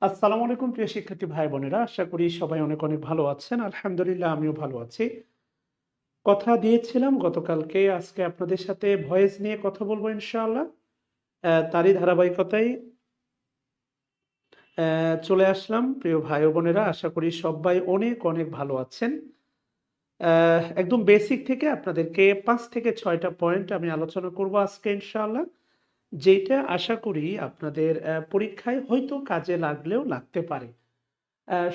আসসালামু আলাইকুম প্রিয় শিক্ষার্থী ভাই বোনেরা, আশা করি সবাই অনেক অনেক ভালো আছেন। আলহামদুলিল্লাহ আমিও ভালো আছি। কথা দিয়েছিলাম গতকালকে আজকে আপনাদের সাথে ভয়েস নিয়ে কথা বলবো ইনশাআল্লাহ। তারই ধারাবাহিকতায় চলে আসলাম। প্রিয় ভাই ও বোনেরা, আশা করি সবাই অনেক অনেক ভালো আছেন। একদম বেসিক থেকে আপনাদেরকে ৫ থেকে ৬টা পয়েন্ট আমি আলোচনা করব আজকে ইনশাআল্লাহ। যেটা আশা করি আপনাদের পরীক্ষায় হয়তো কাজে লাগলেও লাগতে পারে।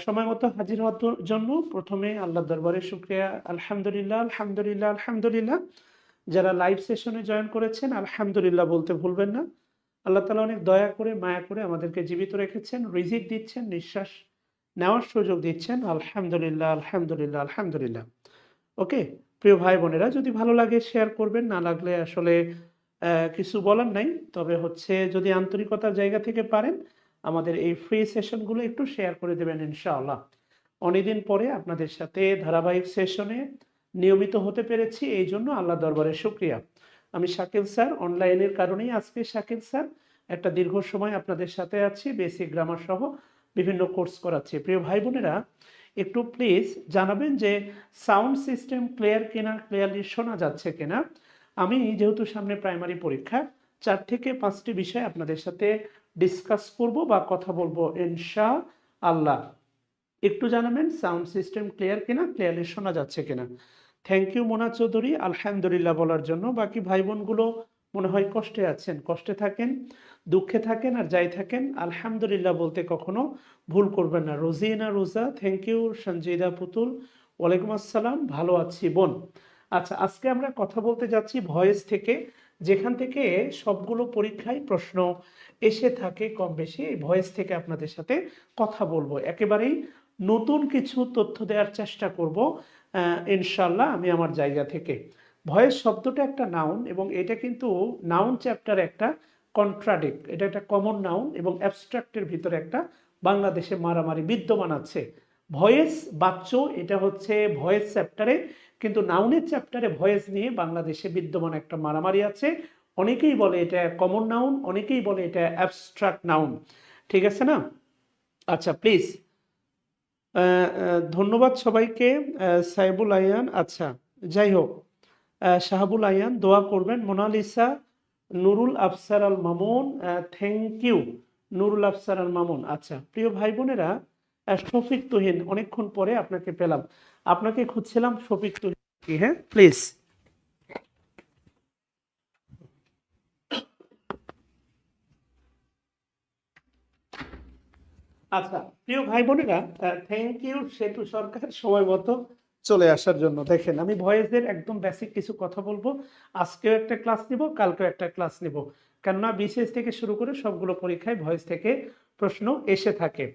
সময় মতো হাজির হওয়ার জন্য ১ম এ আল্লাহর দরবারে শুকরিয়া। আলহামদুলিল্লাহ, আলহামদুলিল্লাহ, আলহামদুলিল্লাহ। যারা লাইভ সেশনে জয়েন করেছেন আলহামদুলিল্লাহ বলতে ভুলবেন না। আল্লাহ তাআলা অনেক দয়া করে, মায়া করে আমাদেরকে জীবিত রেখেছেন, রিজিক দিচ্ছেন, নিঃশ্বাস নেওয়ার সুযোগ দিচ্ছেন। আলহামদুলিল্লাহ, আলহামদুলিল্লাহ, আলহামদুলিল্লাহ। ওকে? প্রিয় ভাই বোনেরা, যদি ভালো লাগে শেয়ার করবেন, না লাগলে আসলে কিছু বলার নাই। তবে হচ্ছে যদি আন্তরিকতার জায়গা থেকে পারেন, আমাদের এই ফ্রি সেশনগুলো একটু শেয়ার করে দেবেন ইনশাআল্লাহ। অনেকদিন পরে আপনাদের সাথে ধারাবাহিক সেশনে নিয়মিত হতে পেরেছি, এইজন্য আল্লাহর দরবারে শুকরিয়া। আমি শাকিল স্যার, অনলাইনের কারণেই আজকে শাকিল স্যার। একটা দীর্ঘ সময় আপনাদের সাথে আছি, বেসিক গ্রামার সহ বিভিন্ন কোর্স করাচ্ছি। প্রিয় ভাই বোনেরা, একটু প্লিজ জানাবেন যে সাউন্ড সিস্টেম ক্লিয়ার কিনা, ক্লিয়ারলি শোনা যাচ্ছে কিনা। আমি যেহেতু সামনে প্রাইমারি পরীক্ষা, ৪ থেকে ৫টি বিষয় আপনাদের সাথে ডিসকাস করব বা কথা বলবো ইনশাআল্লাহ। একটু জানাবেন সাউন্ড সিস্টেম ক্লিয়ার কিনা, ক্লিয়ারলি শোনা যাচ্ছে কিনা। থ্যাংক ইউ মোনা চৌধুরী আলহামদুলিল্লাহ বলার জন্য। বাকি ভাই বোনগুলো মনে হয় কষ্টে আছেন, কষ্টে থাকেন, দুঃখে থাকেন আর যাই থাকেন, আলহামদুলিল্লাহ বলতে কখনো ভুল করবেন না। রোজিনা রোজা, থ্যাংক ইউ। সঞ্জিদা পুতুল, ওয়ালাইকুম আসসালাম, ভালো আছি বোন। আচ্ছা, আজকে আমরা কথা বলতে যাচ্ছি ভয়েস থেকে, যেখান থেকে সবগুলো পরীক্ষায় প্রশ্ন এসে থাকে কম বেশি। এই ভয়েস থেকে আপনাদের সাথে কথা বলবো, একেবারেই নতুন কিছু তথ্য দেওয়ার চেষ্টা করব ইনশাল্লাহ আমি আমার জায়গা থেকে। ভয়েস শব্দটা একটা নাউন এবং এটা কিন্তু নাউন চ্যাপ্টার একটা কন্ট্রাডিক্ট, এটা একটা কমন নাউন এবং অ্যাবস্ট্রাক্টের ভিতরে একটা বাংলাদেশে মারামারি বিদ্যমান আছে। ভয়েস বাচ্চ, এটা হচ্ছে ভয়েস চ্যাপ্টারে, কিন্তু নাউনের চ্যাপ্টারে ভয়েস নিয়ে বাংলাদেশে বিদ্যমান একটা মারামারি আছে। অনেকেই বলে এটা কমন নাউন, অনেকেই বলে এটা অ্যাবস্ট্রাক্ট নাউন। ঠিক আছে না? আচ্ছা প্লিজ, ধন্যবাদ সবাইকে। সাইবুল আয়ান, আচ্ছা যাই হোক, শাহাবুল আয়ান দোয়া করবেন। Monalisa, Nurul Afsar Al Mamun, thank you Nurul Afsar Al Mamun. আচ্ছা প্রিয় ভাই বোনেরা, শফিক তুহিন, অনেকক্ষণ পরে আপনাকে পেলাম, আপনাকে খুঁজছিলাম। শফিক তুহিন, হ্যাঁ প্লিজ। আচ্ছা প্রিয় ভাই বোনেরা, থ্যাংক ইউ সেতু সরকার সময় মতো চলে আসার জন্য। দেখেন, আমি ভয়েসের একদম বেসিক কিছু কথা বলবো। আজকেও একটা ক্লাস নিব, কালকেও একটা ক্লাস নিব, কেননা বিসিএস থেকে শুরু করে সবগুলো পরীক্ষায় ভয়েস থেকে প্রশ্ন এসে থাকে।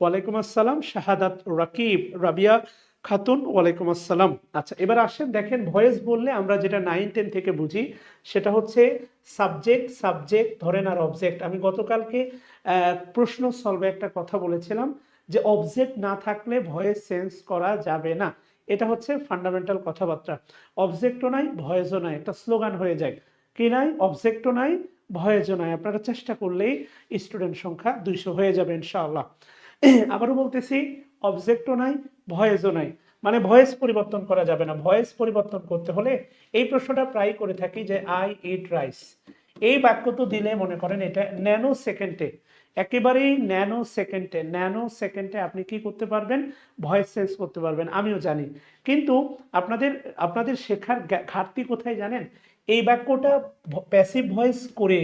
ওয়ালাইকুম আসসালাম শাহাদাত রাকিব, রাবিয়া খাতুন, ওয়ালাইকুম আসসালাম। আচ্ছা এবার আসেন, দেখেন ভয়েস বললে আমরা যেটা 9-10 থেকে বুঝি সেটা হচ্ছে সাবজেক্ট, সাবজেক্ট ধরেন আর অবজেক্ট। আমি গতকালকে প্রশ্ন সলভে একটা কথা বলেছিলাম যে অবজেক্ট না থাকলে ভয়েস চেঞ্জ করা যাবে না। এটা হচ্ছে ফান্ডামেন্টাল কথাবার্তা। অবজেক্টও নাই, ভয়েসও নাই, একটা স্লোগান হয়ে যায়। কি নাই? অবজেক্টও নাই, ভয়েসও নাই। আপনারা চেষ্টা করলেই স্টুডেন্ট সংখ্যা 200 হয়ে যাবে ইনশাআল্লাহ। আবারও বলতেছি, অবজেক্টও নাই, ভয়েসও নাই, মানে ভয়েস পরিবর্তন করা যাবে না। ভয়েস পরিবর্তন করতে হলে এই প্রশ্নটা প্রায় করে থাকি যে আই ইট রাইস। এই বাক্য তো দিলে মনে করেন এটা ন্যানো সেকেন্ডে, একেবারেই ন্যানো সেকেন্ডে আপনি কি করতে পারবেন? ভয়েস চেঞ্জ করতে পারবেন। আমিও জানি, কিন্তু আপনাদের আপনাদের শেখার ঘাটতি কোথায় জানেন? এই বাক্যটা প্যাসিভ ভয়েস করে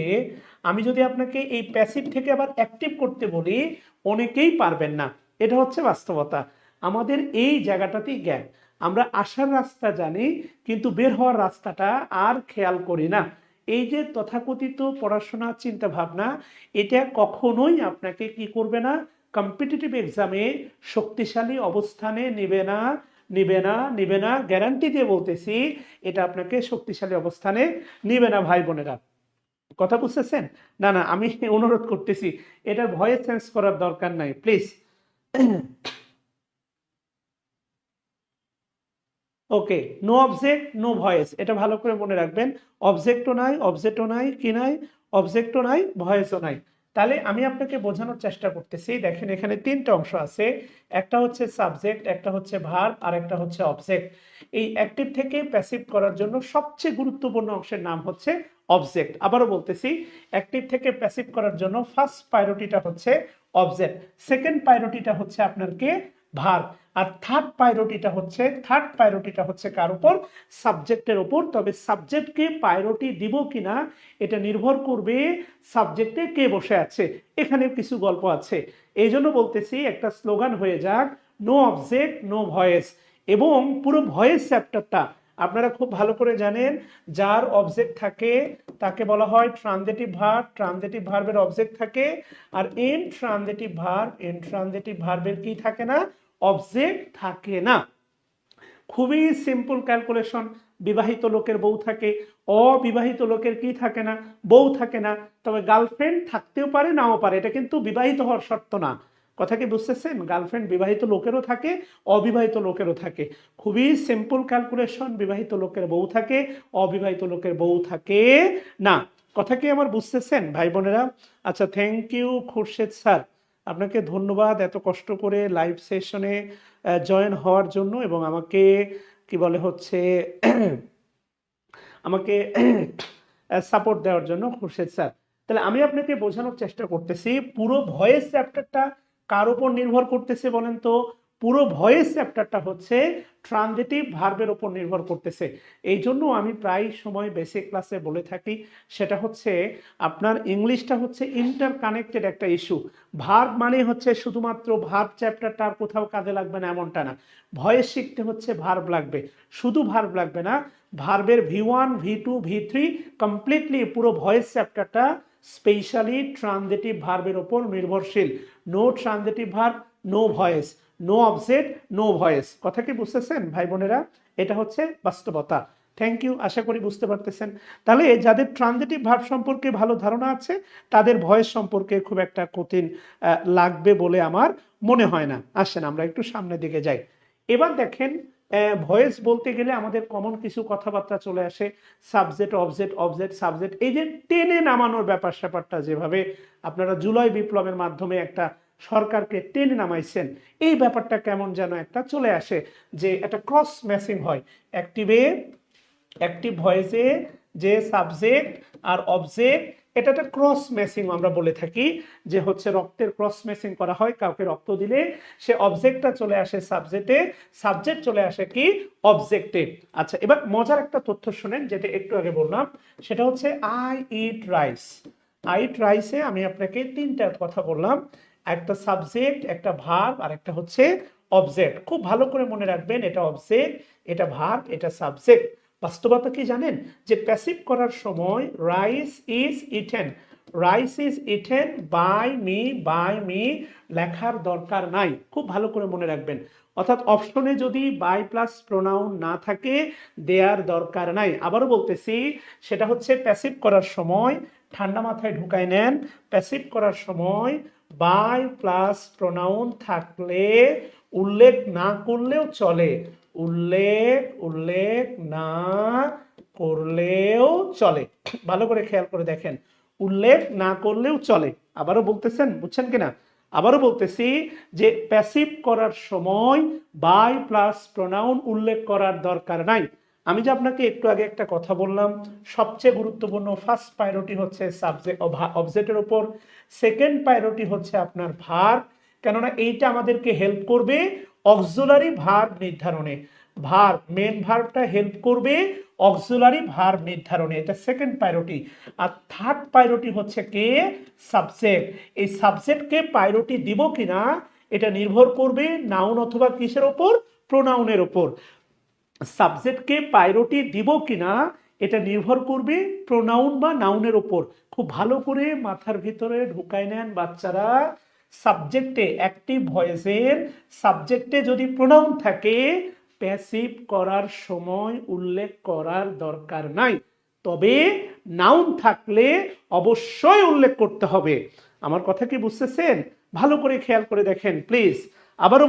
আমি যদি আপনাকে এই প্যাসিভ থেকে আবার অ্যাক্টিভ করতে বলি, অনেকেই পারবেন না। এটা হচ্ছে বাস্তবতা। আমাদের এই জায়গাটাতেই গ্যাপ। আমরা আসার রাস্তা জানি, কিন্তু বের হওয়ার রাস্তাটা আর খেয়াল করি না। এই যে তথাকথিত পড়াশোনা চিন্তা ভাবনা, এটা কখনোই আপনাকে কি করবে না? কম্পিটিটিভ এক্সামে শক্তিশালী অবস্থানে নেবে না, নিবে না, গ্যারান্টি দিয়ে বলতেছি, এটা আপনাকে শক্তিশালী অবস্থানে নিবে না ভাই বোনেরা। কথা বুঝতেছেন? না না, আমি অনুরোধ করতেছি, এটার ভয়েস চেঞ্জ করার দরকার নাই please. Okay, no object no voice, এটা ভালো করে মনে রাখবেন। অবজেক্টও নাই, অবজেক্টও নাই, কি নাই? অবজেক্টও নাই, ভয়েসও নাই। তাহলে আমি আপনাকে বোঝানোর চেষ্টা করতেছি। দেখেন এখানে তিনটা অংশ আছে, একটা হচ্ছে সাবজেক্ট, একটা হচ্ছে ভার্ব, আর একটা হচ্ছে অবজেক্ট। এই অ্যাক্টিভ থেকে প্যাসিভ করার জন্য সবচেয়ে গুরুত্বপূর্ণ অংশের নাম হচ্ছে অবজেক্ট। আবারও বলতেছি, অ্যাক্টিভ থেকে প্যাসিভ করার জন্য ফার্স্ট প্রায়োরিটিটা হচ্ছে অবজেক্ট, সেকেন্ড প্রায়োরিটিটা হচ্ছে আপনার কে ভার্ব, আর থার্ড প্রায়োরিটিটা হচ্ছে কার উপর? সাবজেক্টের উপর। তবে সাবজেক্টকে প্রায়োরিটি দিব কিনা এটা নির্ভর করবে সাবজেক্টে কে বসে আছে। এখানে কিছু গল্প আছে, এই জন্য বলতেছি একটা স্লোগান হয়ে যাক, নো অবজেক্ট নো ভয়েস। এবং পুরো ভয়েস চ্যাপ্টারটা আপনারা খুব ভালো করে জানেন, যার অবজেক্ট থাকে তাকে বলা হয় ট্রানজিটিভ ভার্ব, ট্রানজিটিভ ভার্বের অবজেক্ট থাকে। আর ট্রানজিটিভ ভার্বের কি থাকে না? অবজেক্ট থাকে না। খুবই সিম্পল ক্যালকুলেশন। বিবাহিত লোকের বউ থাকে, অবিবাহিত লোকের কি থাকে না? বউ থাকে না। তবে গার্লফ্রেন্ড থাকতেও পারে নাও পারে, এটা কিন্তু বিবাহিত হওয়ার শর্ত না। কথা কি বুঝতেছেন? গার্লফ্রেন্ড বিবাহিত লোকেরও থাকে, অবিবাহিত লোকেরও থাকে। খুবই সিম্পল ক্যালকুলেশন, বিবাহিত লোকের বউ থাকে, অবিবাহিত লোকের বউ থাকে না। কথা কি আমার বুঝতেছেন ভাই বোনেরা? আচ্ছা, থ্যাংক ইউ খুরশেদ স্যার, আপনাকে ধন্যবাদ এত কষ্ট করে লাইভ সেশনে জয়েন হওয়ার জন্য এবং আমাকে কি বলে হচ্ছে আমাকে সাপোর্ট দেওয়ার জন্য খুরশেদ স্যার। তাহলে আমি আপনাকে বোঝানোর চেষ্টা করতেছি, পুরো ভয়েস চ্যাপ্টারটা কার উপর নির্ভর করতেছে বলেন তো? পুরো ভয়েস চ্যাপ্টারটা হচ্ছে ট্রানজিটিভ ভার্বের উপর নির্ভর করতেছে। এই জন্য আমি প্রায় সময় বেসিক ক্লাসে বলে থাকি, সেটা হচ্ছে আপনার ইংলিশটা হচ্ছে ইন্টার কানেক্টেড একটা ইস্যু। ভার্ব মানে হচ্ছে শুধুমাত্র ভার্ব চ্যাপ্টারটা আর কোথাও কাজে লাগবে না এমনটা না। ভয়েস শিখতে হচ্ছে ভার্ব লাগবে, শুধু ভার্ব লাগবে না, ভার্বের V1 V2 V3 কমপ্লিটলি পুরো ভয়েস চ্যাপ্টারটা স্পেশালি ট্রানজিটিভ ভার্বের উপর নির্ভরশীল। No transitive verb no voice, no object no voice. কথা কি বুঝতেছেন ভাই বোনেরা? এটা হচ্ছে বাস্তবতা। থ্যাংক ইউ, আশা করি বুঝতে পারতেছেন। তাহলে যাদের ট্রানজিটিভ ভার্ব সম্পর্কে ভালো ধারণা আছে, তাদের ভয়েস সম্পর্কে খুব একটা কঠিন লাগবে বলে আমার মনে হয় না। আসেন আমরা একটু সামনের দিকে যাই। এবার দেখেন, ভয়েস বলতে গেলে আমাদের কমন কিছু কথাবার্তা চলে আসে, সাবজেক্ট অবজেক্ট অবজেক্ট সাবজেক্ট। এই যে টেনে নামানোর ব্যাপার স্যাপারটা, যেভাবে আপনারা জুলাই বিপ্লবের মাধ্যমে একটা সরকারকে টেনে নামাইছেন, এই ব্যাপারটা কেমন যেন একটা চলে আসে, যে একটা ক্রস ম্যাচিং হয় অ্যাক্টিভ ভয়েসে যে সাবজেক্ট আর অবজেক্ট, এটা একটা ক্রস ম্যাচিং আমরা বলে থাকি, যে হচ্ছে রক্তের ক্রস ম্যাচিং করা হয়। কাউকে রক্ত দিলে সে অবজেক্টটা চলে আসে সাবজেক্টে, সাবজেক্ট চলে আসে কি অবজেক্টে। আচ্ছা, এবার মজার একটা তথ্য শুনেন, যেটা একটু আগে বললাম, সেটা হচ্ছে I eat rice. I eat রাইসে আমি আপনাকে তিনটা কথা বললাম, একটা সাবজেক্ট, একটা ভার্ব, আর একটা হচ্ছে অবজেক্ট। খুব ভালো করে মনে রাখবেন, এটা অবজেক্ট, এটা ভার্ব, এটা সাবজেক্ট। বাস্তবতা কি জানেন, যে প্যাসিভ করার সময় rice is eaten by me লেখার দরকার নাই। খুব ভালো করে মনে রাখবেন। অর্থাৎ অপশনে যদি বাই প্লাস প্রোনাউন না থাকে, দেয়ার দরকার নাই। আবারও বলতেছি, সেটা হচ্ছে প্যাসিভ করার সময়, ঠান্ডা মাথায় ঢুকায় নেন, প্যাসিভ করার সময় বাই প্লাস প্রোনাউন থাকলে উল্লেখ না করলেও চলে, উল্লেখ না করলেও চলে। ভালো করে খেয়াল করে দেখেন, উল্লেখ না করলেও চলে। আবারও বলতেছেন, বুঝছেন কিনা? আবারও বলতেছি, যে প্যাসিভ করার সময় বাই প্লাস প্রোনাউন উল্লেখ করার দরকার নাই। আমি যে আপনাকে একটু আগে একটা কথা বললাম, সবচেয়ে গুরুত্বপূর্ণ ফার্স্ট প্রায়োরিটি হচ্ছে সাবজেক্ট অবজেক্টের উপর, সেকেন্ড প্রায়োরিটি হচ্ছে আপনার ভার্ব। কেননা এইটা আমাদেরকে হেল্প করবে অক্সিলারি ভার্ব নির্ধারণে। ভার্ব, মেন ভার্বটা হেল্প করবে অক্সিলারি ভার্ব নির্ধারণে, এটা সেকেন্ড প্রায়োরিটি। আর থার্ড প্রায়োরিটি হচ্ছে কে? সাবজেক্ট। এই সাবজেক্টকে প্রায়োরিটি দিব কিনা এটা নির্ভর করবে নাউন অথবা কিসের ওপর? প্রোনাউনের ওপর। সাবজেক্টকে প্রায়োরিটি দিব কিনা এটা নির্ভর করবে প্রোনাউন বা নাউনের ওপর। খুব ভালো করে মাথার ভিতরে ঢুকায় নেন বাচ্চারা, সাবজেক্টে, অ্যাক্টিভ ভয়েসের সাবজেক্টে যদি প্রোনাউন থাকে, প্যাসিভ করার সময় উল্লেখ করার দরকার নাই। তবে নাউন থাকলে অবশ্যই উল্লেখ করতে হবে। আমার কথা কি বুঝতেছেন? ভালো করে খেয়াল করে দেখেন প্লিজ। আবারও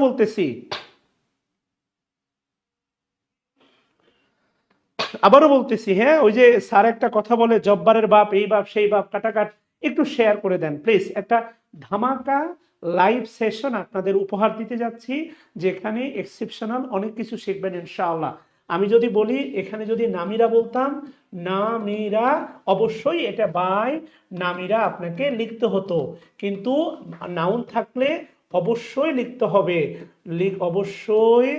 বলতেছি, হ্যাঁ, ওই যে স্যার একটা কথা বলে, জব্বারের বাপ এই বাপ সেই বাপ কাটাকাট, একটু শেয়ার করে দেন প্লিজ। একটা ধামাকা লাইভ সেশন আপনাদের উপহার দিতে যাচ্ছি, যেখানে এক্সেপশনাল অনেক কিছু শিখবেন ইনশাআল্লাহ। আমি যদি বলি এখানে যদি নামিরা বলতাম, নামিরা, অবশ্যই এটা বাই নামিরা আপনাকে লিখতে হতো, কিন্তু নাউন থাকলে অবশ্যই লিখতে হবে, অবশ্যই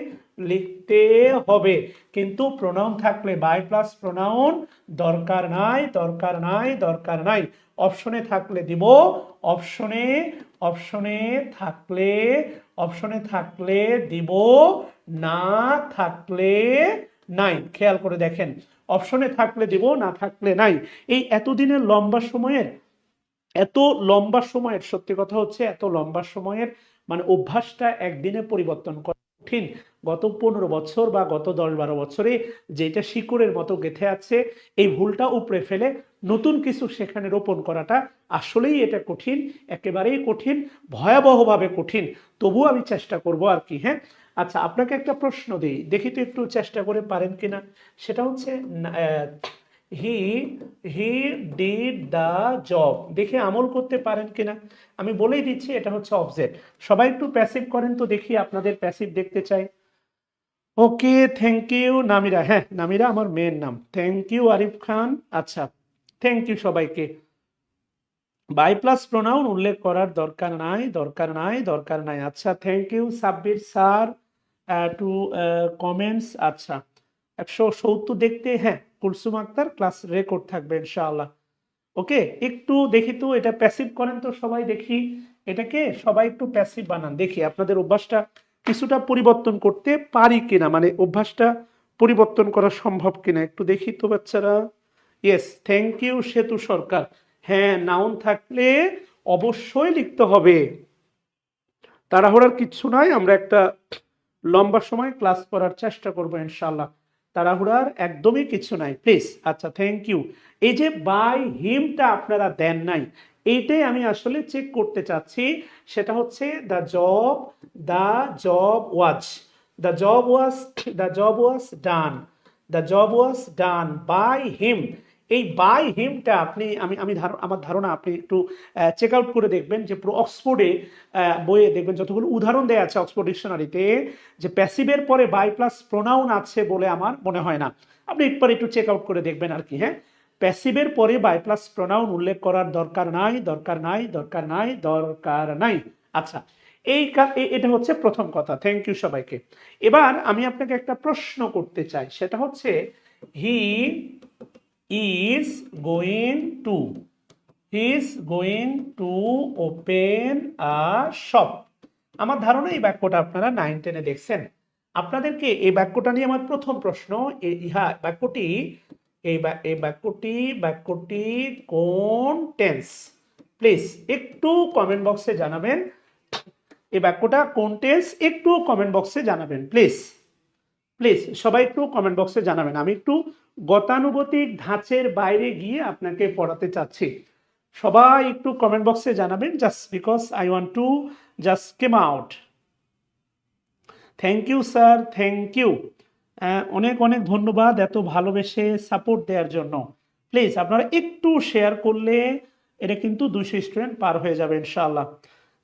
লিখতে হবে, কিন্তু প্রোনাউন থাকলে বাই প্লাস প্রোনাউন দরকার নাই, দরকার নাই, দরকার নাই। অপশনে থাকলে দিব, অপশনে অপশনে থাকলে অপশনে থাকলে দিব, না থাকলে নাই। খেয়াল করে দেখেন, অপশনে থাকলে দিব, না থাকলে নাই। এই এতদিনের লম্বা সময়ের, সত্যি কথা হচ্ছে এত লম্বা সময়ের মানে অভ্যাসটা একদিনে পরিবর্তন করা কঠিন। গত 15 বছর বা গত 10-12 বছরে যেটা শিকড়ের মতো গেঁথে আছে, এই ভুলটা উপড়ে ফেলে নতুন কিছু সেখানে রোপণ করাটা আসলেই এটা কঠিন, একেবারেই কঠিন, ভয়াবহভাবে কঠিন। তবুও আমি চেষ্টা করব আর কি। হ্যাঁ, আচ্ছা, আপনাকে একটা প্রশ্ন দিই, দেখি তো একটু চেষ্টা করে পারেন কিনা। সেটা হচ্ছে হি হি ডিড দ্য জব, দেখে আমল করতে পারেন কিনা। আমি বলেই দিচ্ছি এটা হচ্ছে অবজেক্ট। সবাই একটু প্যাসিভ করেন তো দেখি, আপনাদের প্যাসিভ দেখতে চাই। Okay, thank you Namira. হ্যাঁ, নামিরা আমার মেয়ের নাম। Thank you Arif Khan. আচ্ছা, থ্যাংক ইউ সবাইকে। বাই প্লাস প্রোনাউন উল্লেখ করার দরকার নাই, দরকার নাই, দরকার নাই। আচ্ছা, thank you Sabbir sir to comments. আচ্ছা, 170 দেখতে। হ্যাঁ, কুলসুম আক্তার ক্লাস রেকর্ড থাকবে ইনশাআল্লাহ। ওকে, একটু দেখি তো এটা প্যাসিভ করেন তো সবাই, দেখি এটাকে সবাই একটু প্যাসিভ বানান, দেখি আপনাদের অভ্যাসটা কিছুটা পরিবর্তন করতে পারি কিনা, মানে অভ্যাসটা পরিবর্তন করা সম্ভব কিনা একটু দেখি তো বাচ্চারা। ইয়েস, থ্যাংক ইউ সেতু সরকার। হ্যাঁ, নাউন থাকলে অবশ্যই লিখতে হবে, তাড়াহুড়ার কিচ্ছু নাই, আমরা একটা লম্বা সময় ক্লাস করার চেষ্টা করবো ইনশাআল্লাহ, তাড়াহুড়ার একদমই কিছু নাই প্লিজ। আচ্ছা, থ্যাংক ইউ। এই যে বাই হিমটা আপনারা দেন নাই, এইটাই আমি আসলে চেক করতে চাচ্ছি। সেটা হচ্ছে the job, the job was, the job was, the job was done, the job was done by him. এই বাই হিমটা আপনি আমার ধারণা আপনি একটু চেক আউট করে দেখবেন যে পুরো অক্সফোর্ডে বইয়ে দেখবেন যতগুলো উদাহরণ দেয়া আছে অক্সফোর্ড ডিকশনারিতে, যে প্যাসিভের পরে বাই প্লাস প্রোনাউন আছে বলে আমার মনে হয় না। আপনি একটু চেক আউট করে দেখবেন আর কি। হ্যাঁ, প্যাসিভের পরে বাই প্লাস প্রোনাউন উল্লেখ করার দরকার নাই, দরকার নাই, দরকার নাই, দরকার নাই। আচ্ছা, এটা হচ্ছে প্রথম কথা। থ্যাংক ইউ সবাইকে। এবার আমি আপনাকে একটা প্রশ্ন করতে চাই, সেটা হচ্ছে হি is going to open a shop। আমার ধারণা এই বাক্যটা আপনারা 9-10-এ দেখছেন। আপনাদেরকে এই বাক্যটা নিয়ে আমার প্রথম প্রশ্ন, বাক্যটি কোন টেন্স? প্লিজ একটু কমেন্ট বক্সে জানাবেন, এই বাক্যটা কোন টেন্স, একটু কমেন্ট বক্সে জানাবেন প্লিজ। প্লিজ সবাই একটু কমেন্ট বক্সে জানাবেন। আমি একটু গতানুগতিক ধাঁচের বাইরে গিয়ে আপনাকে পড়াতে চাচ্ছি। সবাই একটু কমেন্ট বক্সে জানাবেন, just because I want to just came out. Thank you sir, thank you, অনেক অনেক ধন্যবাদ এত ভালোবেসে সাপোর্ট দেওয়ার জন্য। প্লিজ আপনারা একটু শেয়ার করলে এটা কিন্তু 200 স্টুডেন্ট পার হয়ে যাবে ইনশাআল্লাহ।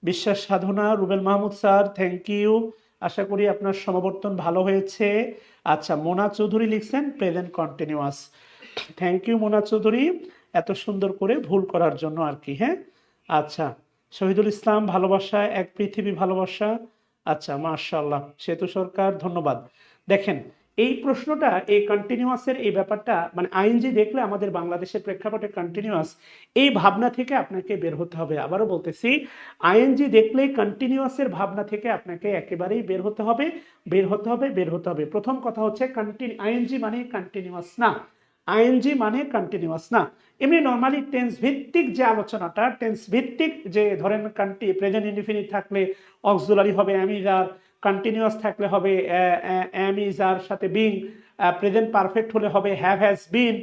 Biswas Sadhana, Rubel Mahmud sir, thank you, আশা করি আপনার সমাবর্তন ভালো হয়েছে। আচ্ছা, মোনা চৌধুরী লিখছেন present continuous. Thank you Mona Chowdhury, এত সুন্দর করে ভুল করার জন্য আর কি। হ্যাঁ, আচ্ছা, শহীদুল ইসলাম, ভালোবাসা এক পৃথিবী ভালোবাসা। আচ্ছা, মাশাআল্লাহ, সেতু সরকার, ধন্যবাদ। দেখেন এই প্রশ্নটা, এই কন্টিনিউয়াসের এই ব্যাপারটা, মানে আইএনজি দেখলে আমাদের বাংলাদেশের প্রেক্ষাপটে কন্টিনিউয়াস, এই ভাবনা থেকে আপনাকে বের হতে হবে। আবারও বলতেছি, আইএনজি দেখলে কন্টিনিউয়াসের ভাবনা থেকে আপনাকে একেবারেই বের হতে হবে, বের হতে হবে, বের হতে হবে। প্রথম কথা হচ্ছে আইএনজি মানে কন্টিনিউয়াস না, আইএনজি মানে কন্টিনিউয়াস না। এমনি নর্মালি টেন্স ভিত্তিক যে আলোচনাটা, টেন্স ভিত্তিক যে ধরেন প্রেজেন্ট ইনডিফিনিট থাকলে অক্সিলারি হবে অ্যামিজার, কন্টিনিউয়াস থাকলে হবে অ্যামিজার সাথে বিং, প্রেজেন্ট পারফেক্ট হলে হবে হ্যাভ হ্যাজ বিন।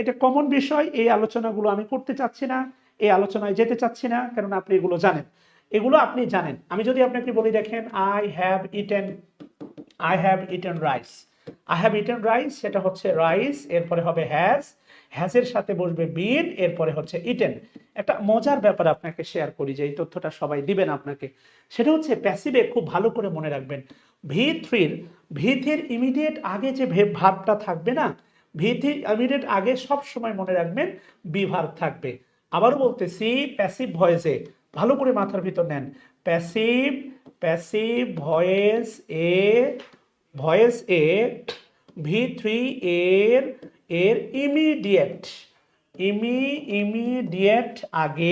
এটা কমন বিষয়। এই আলোচনাগুলো আমি করতে চাচ্ছি না, এই আলোচনায় যেতে চাচ্ছি না, কারণ আপনি এগুলো জানেন, এগুলো আপনি জানেন। আমি যদি আপনাকে বলি, দেখেন I have eaten rice, I have eaten rice, সেটা হচ্ছে রাইস, এরপরে হবে হ্যাজ, হ্যাজের সাথে বসবে বিন, এরপরে হচ্ছে ইটেন। একটা মজার ব্যাপার আপনাকে শেয়ার করি, যে এই তথ্যটা সবাই দিবেন আপনাকে। সেটা হচ্ছে প্যাসিভে খুব ভালো করে মনে রাখবেন, ভি থ্রির ইমিডিয়েট আগে যে ভার্বটা থাকবে না, ভি3 ইমিডিয়েট আগে সব সময় মনে রাখবেন বি ভার্ব থাকবে। আবারও বলতেছি, প্যাসিভ ভয়েসে ভালো করে মাথার ভিতর নেন, প্যাসিভ প্যাসিভ ভয়েস এ ভি3 এর এর ইমিডিয়েট আগে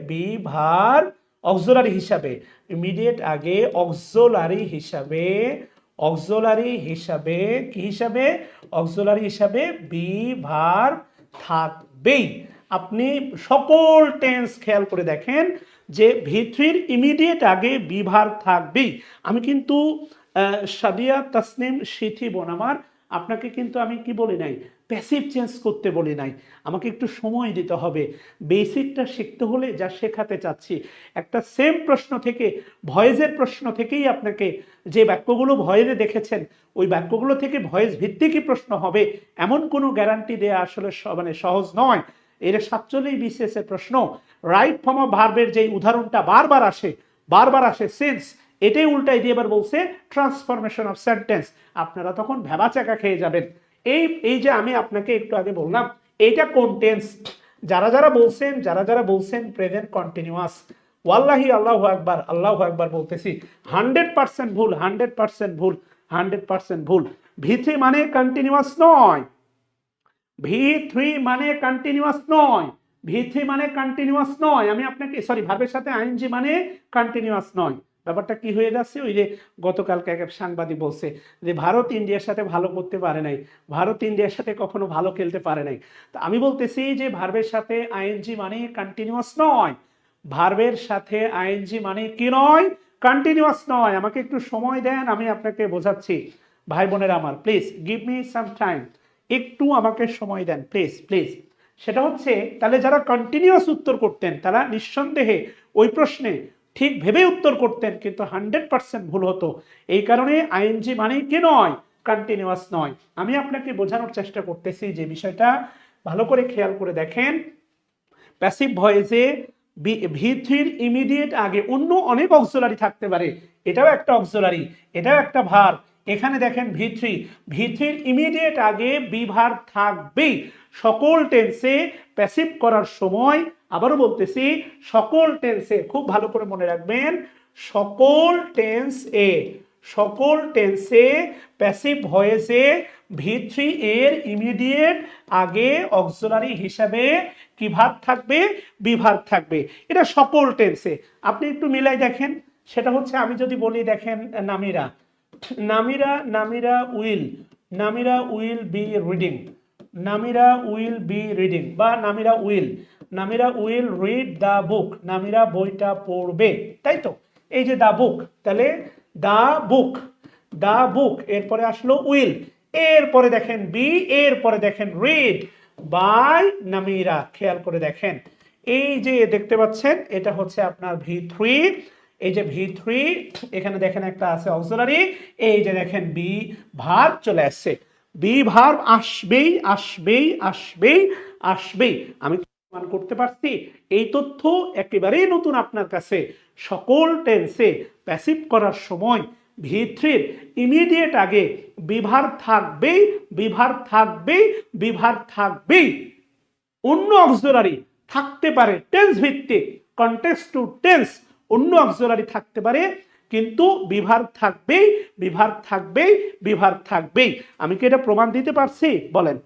বি ভার্ব অক্সিলারি হিসাবে বি ভার্ব থাকবেই। আপনি সকল টেন্স খেয়াল করে দেখেন যে ভি3-র ইমিডিয়েট আগে বি ভার্ব থাকবেই। আমি কিন্তু সাদিয়া তাসনিম সিথি বোনামার আপনাকে কিন্তু আমি কি বলি নাই, প্যাসিভ চেঞ্জ করতে বলি নাই। আমাকে একটু সময় দিতে হবে, বেসিকটা শিখতে হলে যা শেখাতে চাচ্ছি। একটা সেম প্রশ্ন থেকে, ভয়েসের প্রশ্ন থেকেই আপনাকে যে বাক্যগুলো ভয়েসে দেখেছেন, ওই বাক্যগুলো থেকে ভয়েস ভিত্তিকই প্রশ্ন হবে এমন কোনো গ্যারান্টি দেয়া আসলে মানে সহজ নয়। এর 47 BCS এর প্রশ্ন, রাইট ফর্ম অফ ভার্বের যে উদাহরণটা বারবার আসে সিন্স, এটাই উল্টাই দিয়ে এবার বলছে ট্রান্সফরমেশন অফ সেন্টেন্স। আপনারা তখন ভ্যাবাচাকা খেয়ে যাবেন। এই যে আমি আপনাকে একটু আগে বললাম, এইটা কোন টেন্স? যারা বলছেন প্রেজেন্ট কন্টিনিউয়াস, ওয়াল্লাহি আল্লাহু আকবার বলতেছি, 100% ভুল। ভি3 মানে কন্টিনিউয়াস নয়, আমি আপনাকে ভার্বের সাথে আইএনজি মানে কন্টিনিউয়াস নয়। ব্যাপারটা কি হয়ে যাচ্ছে, ওই যে গতকালকে এক সাংবাদিক বলছে যে ভারত ইন্ডিয়ার সাথে ভালো করতে পারে নাই, ভারত ইন্ডিয়ার সাথে কখনো ভালো খেলতে পারে নাই। তো আমি বলতেছি যে ভার্বের সাথে আইএনজি মানে কন্টিনিউয়াস নয়, ভার্বের সাথে আইএনজি মানে কি নয়, কন্টিনিউয়াস নয়। আমাকে একটু সময় দেন, আমি আপনাকে বোঝাচ্ছি। ভাই বোনেরা আমার, please give me some time, একটু আমাকে সময় দেন প্লিজ। সেটা হচ্ছে, তাহলে যারা কন্টিনিউয়াস উত্তর করতেন তারা নিঃসন্দেহে ওই প্রশ্নে ঠিক ভেবে উত্তর করতেন, কিন্তু 100% ভুল হতো। এই কারণে আইএনজি মানে কি নয়, কন্টিনিউয়াস নয়। আমি আপনাকে বোঝানোর চেষ্টা করতেছি যে বিষয়টা ভালো করে খেয়াল করে দেখেন। প্যাসিভ ভয়েসে ভি3-র ইমিডিয়েট আগে অন্য অনেক অক্সিলারি থাকতে পারে, এটাও একটা অক্সিলারি, এটাও একটা ভার্ব। এখানে দেখেন ভি3-র ইমিডিয়েট আগে বি ভার্ব থাকবেই সকল টেন্সে। প্যাসিভ করার সময় আবারও বলতেছি, সকল টেন্সে, খুব ভালো করে মনে রাখবেন, সকল টেন্সে প্যাসিভ ভয়েসে ভি3 এর ইমিডিয়েট আগে অক্সিলারি হিসাবে কি ভার্ব থাকবে, বি ভার্ব থাকবে। এটা সকল টেন্সে। আপনি একটু মিলাই দেখেন। সেটা হচ্ছে, আমি যদি বলি দেখেন নামিরা উইল বি রিডিং, বা Namira will read the book, Namira বইটা পড়বে, তাই তো? এই যে দ্য বুক, তাহলে দ্য বুক এরপরে আসলো উইল, এরপরে দেখেন বি, এরপরে দেখেন রিড বাই নামিরা। খেয়াল করে দেখেন, এই যে দেখতে পাচ্ছেন, এটা হচ্ছে আপনার ভি3। এই যে ভি3, এখানে দেখেন একটা আছে অক্সিলারি, এই যে দেখেন বি ভার্ব চলে আসছে। বি ভার্ব আসবেই। আমি প্রমাণ করতে পারছি। এই তথ্য একেবারেই নতুন আপনার কাছে। সকল টেন্সে প্যাসিভ করার সময় ভি3-র ইমিডিয়েট আগে বি ভার্ব থাকবেই। অন্য অক্সিলারি থাকতে পারে, টেন্স ভিত্তিক, কনটেক্সট টু টেন্স, অন্য অক্সিলারি থাকতে পারে, কিন্তু বি ভার্ব থাকবেই। আমি কি এটা প্রমাণ দিতে পারছি? বলেন,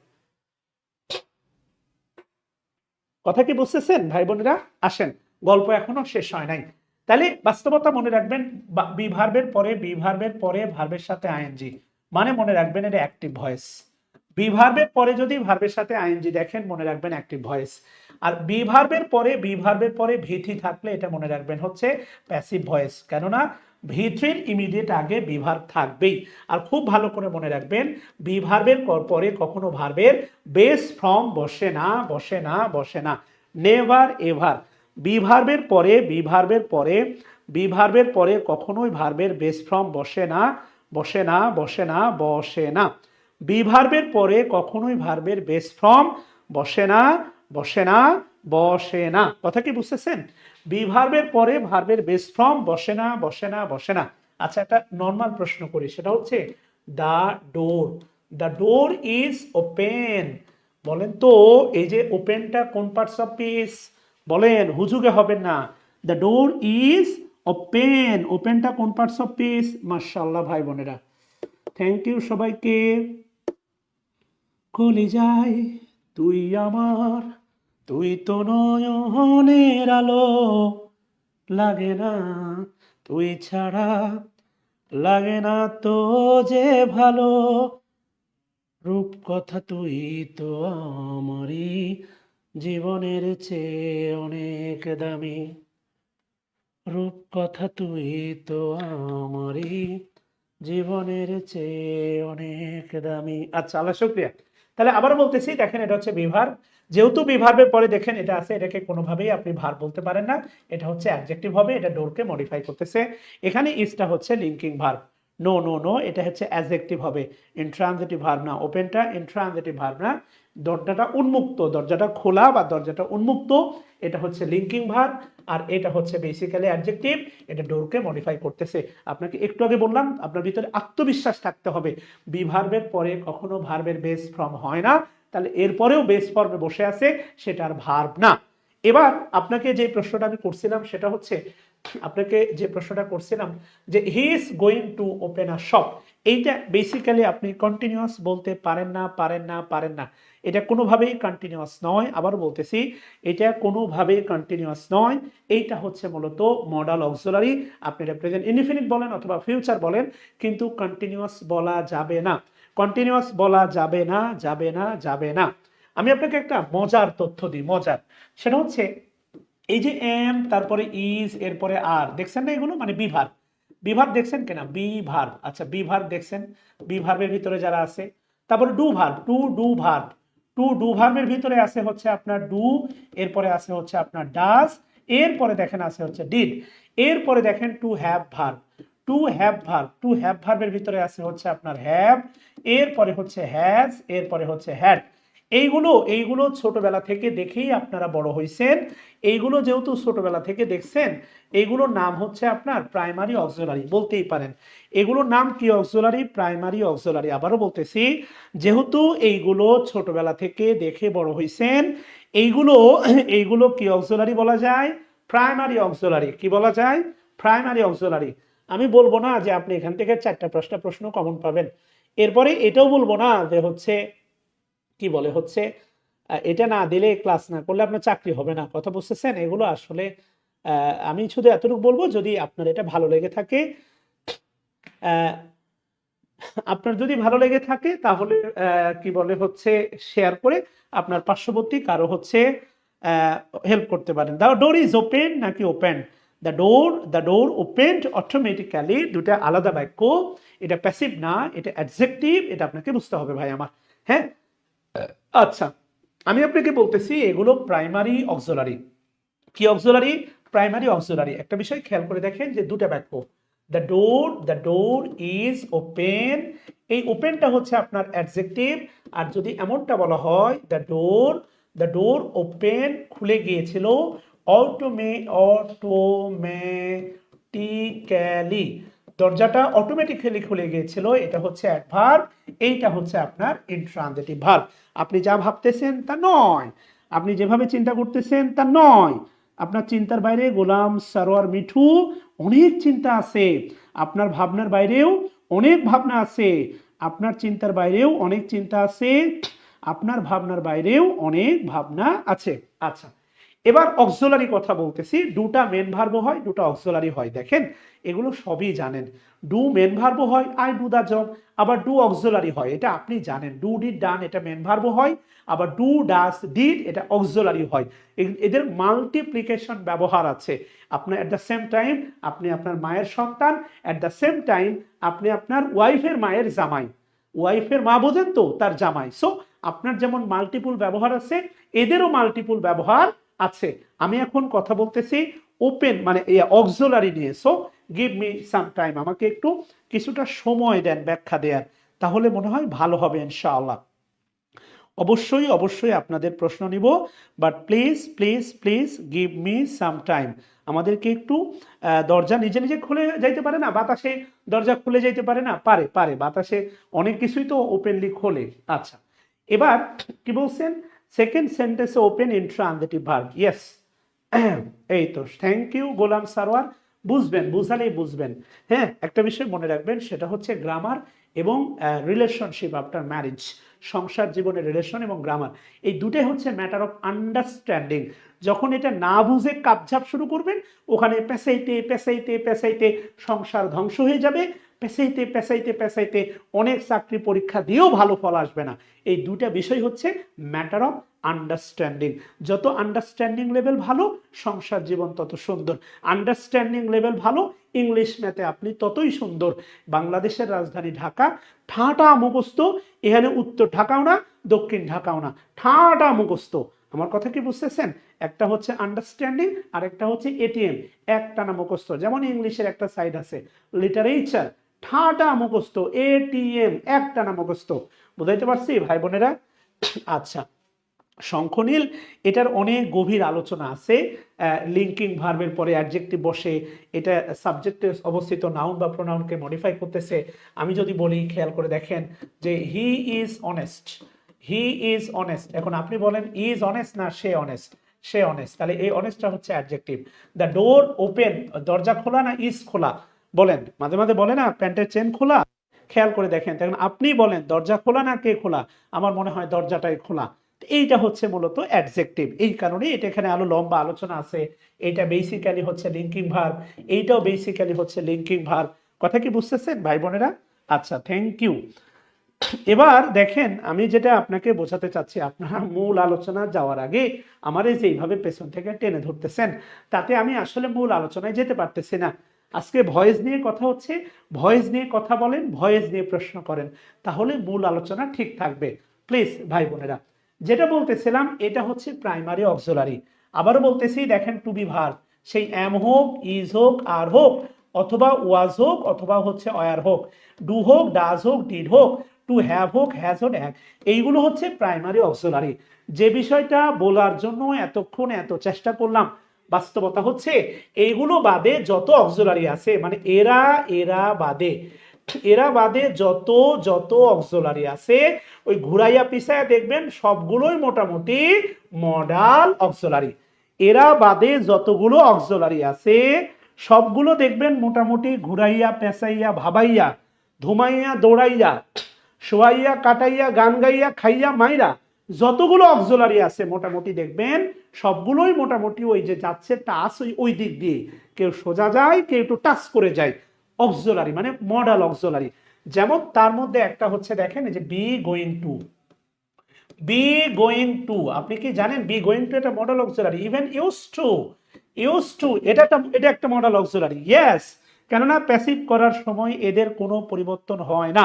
কথা কি বুঝতেছেন ভাই বোনেরা? আসেন, গল্প এখনো শেষ হয় নাই। তাহলে বাস্তবতা মনে রাখবেন, বি ভার্বের পরে ভার্বের সাথে আইএনজি মানে মনে রাখবেন এটা অ্যাক্টিভ ভয়েস। বি ভার্বের পরে যদি ভার্বের সাথে আইএনজি দেখেন, মনে রাখবেন অ্যাক্টিভ ভয়েস। আর বি ভার্বের পরে ভি3 থাকলে এটা মনে রাখবেন হচ্ছে প্যাসিভ ভয়েস, কেননা ভি3-র ইমিডিয়েট আগে বি ভার্ব থাকবেই। আর খুব ভালো করে মনে রাখবেন, বি ভার্বের পরে কখনো ভার্বের বেস ফর্ম বসে না, নেভার এভার। বি ভার্বের পরে কখনোই ভার্বের বেস ফর্ম বসে না। বি ভার্বের পরে কখনোই ভার্বের বেস ফর্ম বসে না, বসে না, বসে না। কথা কি বুঝতেছেন? বি ভার্বের পরে ভার্বের বেস ফর্ম বসে না, বসে না, বসে না। আচ্ছা, একটা নর্মাল প্রশ্ন করি, সেটা হচ্ছে the door, the door is open. বলেন তো এই যে ওপেনটা কোন পার্টস অফ স্পিচ? বলেন, হুজুগে হবেন না। দ্য ডোর ইজ ওপেন, ওপেনটা কোন পার্টস অফ স্পিচ? মাশাআল্লাহ ভাই বোনেরা, থ্যাংক ইউ সবাইকে। কলিজায় তুই আমার, তুই তো নয়নের আলো, লাগে না তুই ছাড়া, লাগে না তো যে ভালো, রূপ কথা তুই তো আমারই জীবনের চেয়ে অনেক দামি, রূপ কথা তুই তো আমারই জীবনের চেয়ে অনেক দামি। আচ্ছা, আল্লাহ শুকরিয়া। তাহলে আবার বলতেছি, দেখেন এটা হচ্ছে বিভার। যেহেতু বিভার্বের পরে দেখেন এটা আছে, এটাকে কোনোভাবেই আপনি ভার বলতে পারেন না, এটা হচ্ছে অ্যাডজেক্টিভ হবে, এটা ডোরকে মডিফাই করতেছে। এখানে ইজটা হচ্ছে linking verb. No no no, এটা হচ্ছে অ্যাডজেক্টিভ হবে, ইন্ট্রানজিটিভ ভার্ব না। ওপেনটা ইন্ট্রানজিটিভ ভার্ব না। দরজাটা উন্মুক্ত, দরজাটা খোলা বা দরজাটা উন্মুক্ত, এটা হচ্ছে লিঙ্কিং ভার্ব। আর এটা হচ্ছে বেসিক্যালি অ্যাডজেক্টিভ, এটা ডোরকে মডিফাই করতেছে। আপনাকে একটু আগে বললাম, আপনার ভিতরে আত্মবিশ্বাস থাকতে হবে। বি ভার্বের পরে কখনো ভার্বের বেস ফর্ম হয় না, তাহলে এরপরেও বেস ফর্মে বসে আছে, সেটা আর ভার্ব না। এবার আপনাকে যে প্রশ্নটা আমি করছিলাম সেটা হচ্ছে, আপনাকে যে প্রশ্নটা করছিলাম যে he is going to open a shop, এইটা বেসিক্যালি আপনি কন্টিনিউয়াস বলতে পারেন না, পারেন না, পারেন না। এটা কোনোভাবেই কন্টিনিউয়াস নয়। আবার বলতেছি, এটা কোনোভাবেই কন্টিনিউয়াস নয়। এইটা হচ্ছে মূলত মডাল অক্সিলারি। আপনি এটা প্রেজেন্ট ইনডিফিনিট বলেন অথবা ফিউচার বলেন, কিন্তু কন্টিনিউয়াস বলা যাবে না, কন্টিনিউয়াস বলা যাবে না, যাবে না, যাবে না। আমি আপনাকে একটা মজার তথ্য দিই, মজার। সেটা হচ্ছে এই যে এম, তারপরে ইজ, এরপরে আর, দেখছেন না এগুলো? মানে বিভার, বিভার দেখছেন কিনা? বিভার, আচ্ছা বিভার দেখছেন, বিভার্বের ভিতরে যারা আছে। তারপরে do verb, to do verb, to do ভার্বের ভিতরে আছে হচ্ছে আপনার ডু, এরপরে আছে হচ্ছে আপনার ডাজ, এরপরে দেখেন আছে হচ্ছে ডিড, এরপরে দেখেন to have verb, to have verb, to have ভার্বের ভিতরে আছে হচ্ছে আপনার হ্যাভ, এরপরে হচ্ছে হ্যাজ, এরপরে হচ্ছে হ্যাড। এইগুলো এইগুলো ছোটবেলা থেকে দেখেই আপনারা বড় হয়েছেন। এইগুলো যেহেতু ছোটবেলা থেকে দেখছেন, এইগুলোর নাম হচ্ছে আপনার প্রাইমারি অক্সিলারি, বলতেই পারেন। এগুলোর নাম কি? Auxiliary, primary auxiliary. আবারও বলতেছি, যেহেতু এইগুলো ছোটবেলা থেকে দেখে বড় হয়েছেন, এইগুলো এইগুলো কি অক্সিলারি বলা যায়? Primary auxiliary. কি বলা যায়? Primary auxiliary. আমি বলবো না যে আপনি এখান থেকে 4টা প্রশ্ন কমন পাবেন। এরপরে এটাও বলবো না যে হচ্ছে কি বলে হচ্ছে এটা না দিলে, ক্লাস না করলে আপনার চাকরি হবে না। কথা বুঝতেছেন? এগুলো আসলে আমি শুধু এতটুকু বলবো, যদি আপনার এটা ভালো লেগে থাকে, আপনার যদি ভালো লেগে থাকে তাহলে কি বলে হচ্ছে শেয়ার করে আপনার পার্শ্ববর্তী কারো হচ্ছে হেল্প করতে পারেন। দ্য ডোর ইজ ওপেন নাকি open? The door opened automatically, দুটা আলাদা বাক্য। এটা প্যাসিভ না, এটা অ্যাডজেক্টিভ। এটা আপনাকে বুঝতে হবে ভাই আমার। হ্যাঁ, আচ্ছা, আমি আপনাকে বলতেছি এগুলো প্রাইমারি অক্সিলারি। কি অক্সিলারি? Primary auxiliary. একটা বিষয় খেয়াল করে দেখেন যে দুটা বাক্য, দ্য ডোর ইজ ওপেন, এই ওপেনটা হচ্ছে আপনার অ্যাডজেক্টিভ। আর যদি এমনটা বলা হয় দ্য ডোর ওপেন, খুলে গিয়েছিল, অটোমেটিক্যালি, দরজাটা অটোমেটিক্যালি খুলে গিয়েছিল, এটা হচ্ছে অ্যাডভার্ব, এইটা হচ্ছে আপনার ইন্ট্রানজিটিভ ভার্ব। আপনি যা ভাবতেছেন তা নয়, আপনি যেভাবে চিন্তা করতেছেন তা নয়। আপনার চিন্তার বাইরে গোলাম সরোয়ার মিঠু অনেক চিন্তা আছে, আপনার ভাবনার বাইরেও অনেক ভাবনা আছে, আপনার চিন্তার বাইরেও অনেক চিন্তা আছে, আপনার ভাবনার বাইরেও অনেক ভাবনা আছে। আচ্ছা, এবার অক্সিলারি কথা বলতেছি। দুটা মেন ভার্ব হয়, দুটা অক্সিলারি হয়। দেখেন এগুলো সবই জানেন। ডু মেন ভার্ব হয়, আই ডু দা জব। আবার ডু অক্সিলারি হয়, এটা আপনি জানেন। ডু ডিড ডান, এটা মেন ভার্ব হয়। আবার ডু ডাস ডিড, এটা অক্সিলারি হয়। এদের মাল্টিপ্লিকেশন ব্যবহার আছে। আপনার এট দ্য সেম টাইম আপনি আপনার মায়ের সন্তান, এট দ্য সেম টাইম আপনি আপনার ওয়াইফের মায়ের জামাই। ওয়াইফের মা বোঝেন তো, তার জামাই। সো আপনার যেমন মাল্টিপুল ব্যবহার আছে, এদেরও মাল্টিপুল ব্যবহার আছে। আমি এখন কথা বলতেছি ওপেন মানে অক্সিলারি নিয়ে। So give me some time, আমাকে একটু কিছুটা সময় দেন ব্যাখ্যা দেয়ার। তাহলে মনে হয় ভালো হবে ইনশাআল্লাহ। অবশ্যই অবশ্যই আপনাদের প্রশ্ন নিব, but please please please give me some time. আমাদেরকে একটু দরজা নিজে নিজে খুলে যাইতে পারে না, বাতাসে দরজা খুলে যাইতে পারে না, পারে পারে, বাতাসে অনেক কিছুই তো ওপেনলি খোলে। আচ্ছা, এবার কি বলছেন, সেকেন্ড সেন্টেন্সে ওপেন ইন্ট্রানজিটিভ ভার্ব, ইয়েস। এই তো, থ্যাংক ইউ গোলাম সারোয়ার। বুঝবেন, বুঝালেই বুঝবেন। হ্যাঁ, একটা বিষয় মনে রাখবেন, সেটা হচ্ছে গ্রামার এবং রিলেশনশিপ আফটার ম্যারেজ, সংসার জীবনের রিলেশন এবং গ্রামার, এই দুটাই হচ্ছে ম্যাটার অফ আন্ডারস্ট্যান্ডিং। যখন এটা না বুঝে কাপঝাপ শুরু করবেন, ওখানে পেঁচাইতে পেঁচাইতে পেঁচাইতে সংসার ধ্বংস হয়ে যাবে। পেঁচাইতে পেঁচাইতে পেঁচাইতে অনেক চাকরি পরীক্ষা দিয়েও ভালো ফল আসবে না। এই দুটা বিষয় হচ্ছে ম্যাটার অফ আন্ডারস্ট্যান্ডিং। যত আন্ডারস্ট্যান্ডিং লেভেল ভালো, সংসার জীবন তত সুন্দর। আন্ডারস্ট্যান্ডিং লেভেল ভালো, ইংলিশ ম্যাথে আপনি ততই সুন্দর। বাংলাদেশের রাজধানী ঢাকা, ঠাঁটা মুখস্থ। এখানে উত্তর ঢাকাও না, দক্ষিণ ঢাকাও না, ঠাঁটা মুখস্থ। আমার কথা কি বুঝতেছেন? একটা হচ্ছে আন্ডারস্ট্যান্ডিং, আর একটা হচ্ছে এটিএম, একটানা মুখস্থ। যেমন ইংলিশের একটা সাইড আছে লিটারেচার, ঠাঁটা মুখস্থ। এটিএম একটানা মুখস্থ। বুঝাইতে পারছি ভাই বোনেরা? আচ্ছা, শঙ্খনীল, এটার অনেক গভীর আলোচনা আছে। লিঙ্কিং ভার্বের পরে অ্যাডজেক্টিভ বসে, এটা সাবজেক্টে অবস্থিত নাউন বা প্রোনাউনকে মডিফাই করতেছে। আমি যদি বলি, খেয়াল করে দেখেন যে he is honest, he is honest. এখন আপনি বলেন ইজ অনেস্ট না সে অনেস্ট? সে অনেস্ট। তাহলে এই অনেস্টটা হচ্ছে অ্যাডজেক্টিভ। দ্য ডোর ওপেন, দরজা খোলা না ইজ খোলা? বলেন, মাঝে মাঝে বলে না প্যান্টের চেন খোলা। খেয়াল করে দেখেন, তখন আপনি বলেন দরজা খোলা না কে খোলা? আমার মনে হয় দরজাটাই খোলা। এইটা হচ্ছে মূলত অ্যাডজেক্টিভ। এই কারণে এটা এখানে আরো লম্বা আলোচনা আছে। এটা বেসিক্যালি হচ্ছে লিঙ্কিং ভার্ব, এইটাও বেসিক্যালি হচ্ছে লিঙ্কিং ভার্ব। কথা কি বুঝতেছেন ভাই বোনেরা? আচ্ছা, থ্যাংক ইউ। এবার দেখেন, আমি যেটা আপনাকে বোঝাতে চাচ্ছি, আপনারা মূল আলোচনা যাওয়ার আগে আমার এই যে এইভাবে পেছন থেকে টেনে ধরতেছেন, তাতে আমি আসলে মূল আলোচনায় যেতে পারতেছি না। আজকে ভয়েস নিয়ে কথা হচ্ছে, ভয়েস নিয়ে কথা বলেন, ভয়েস নিয়ে প্রশ্ন করেন, তাহলে মূল আলোচনা ঠিক থাকবে। প্লিজ ভাই বোনেরা, যেটা বলতেছিলাম, এটা হচ্ছে প্রাইমারি অক্সিলারি। আবারও বলতেছি, দেখেন টু বি ভার্ব, সেই এম হোক, ইজ হোক, আর হোক, অথবা ওয়াজ হোক, অথবা হচ্ছে অয়ার হোক, ডু হোক, ডাজ হোক, ডিড হোক, টু হ্যাভ হোক, হ্যাজ হোক, হ্যাভ, এইগুলো হচ্ছে প্রাইমারি অক্সিলারি। যে বিষয়টা বলার জন্য এতক্ষণ এত চেষ্টা করলাম, বাস্তবতা হচ্ছে এইগুলো বাদে যত অক্সিলারি আছে, মানে এরা এরা বাদে, এরা বাদে যত যত অক্সিলারি আছে, ওই ঘুরাইয়া পিছাইয়া দেখবেন সবগুলোই মোটামুটি মডাল অক্সিলারি। এরা বাদে যতগুলো অক্সিলারি আছে, সবগুলো দেখবেন মোটামুটি ঘুরাইয়া পেঁচাইয়া ভাবাইয়া, ধুমাইয়া দৌড়াইয়া, শোয়াইয়া কাটাইয়া, গান গাইয়া, খাইয়া মাইরা, যতগুলো অক্সিলারি আছে মোটামুটি দেখবেন সবগুলোই মোটামুটি ওই যে যাচ্ছে টাচ, ওই দিক দিয়ে, কেউ সোজা যায়, কেউ একটু টাচ করে যায়। অক্সিলারি মানে মডাল অক্সিলারি। যেমন তার মধ্যে একটা হচ্ছে, দেখেন এই যে B going to, B going two, আপনি কি জানেন বি গোয়িং টু এটা modal auxiliary? Even use to, use to এটা একটা মডাল অক্সিলারি। ইয়েস, কেননা প্যাসিভ করার সময় এদের কোনো পরিবর্তন হয় না।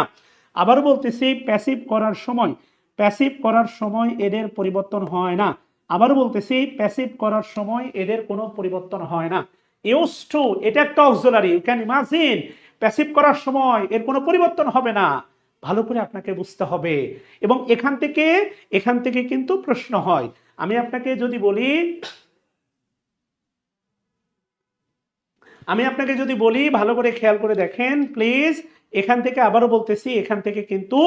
আবার বলতেছি, প্যাসিভ করার সময়, প্যাসিভ করার সময় এদের পরিবর্তন হয় না। আবার বলতেছি, প্যাসিভ করার সময় এদের কোনো পরিবর্তন হয় না। ইউজ টু এটা একটা auxiliary, you can imagine, passive করার সময় এর কোনো পরিবর্তন হবে না। ভালো করে আপনাকে বুঝতে হবে। এবং এখান থেকে কিন্তু প্রশ্ন হয়। আমি আপনাকে যদি বলি, ভালো করে খেয়াল করে দেখেন প্লিজ, এখান থেকে আবারও বলতেছি, এখান থেকে কিন্তু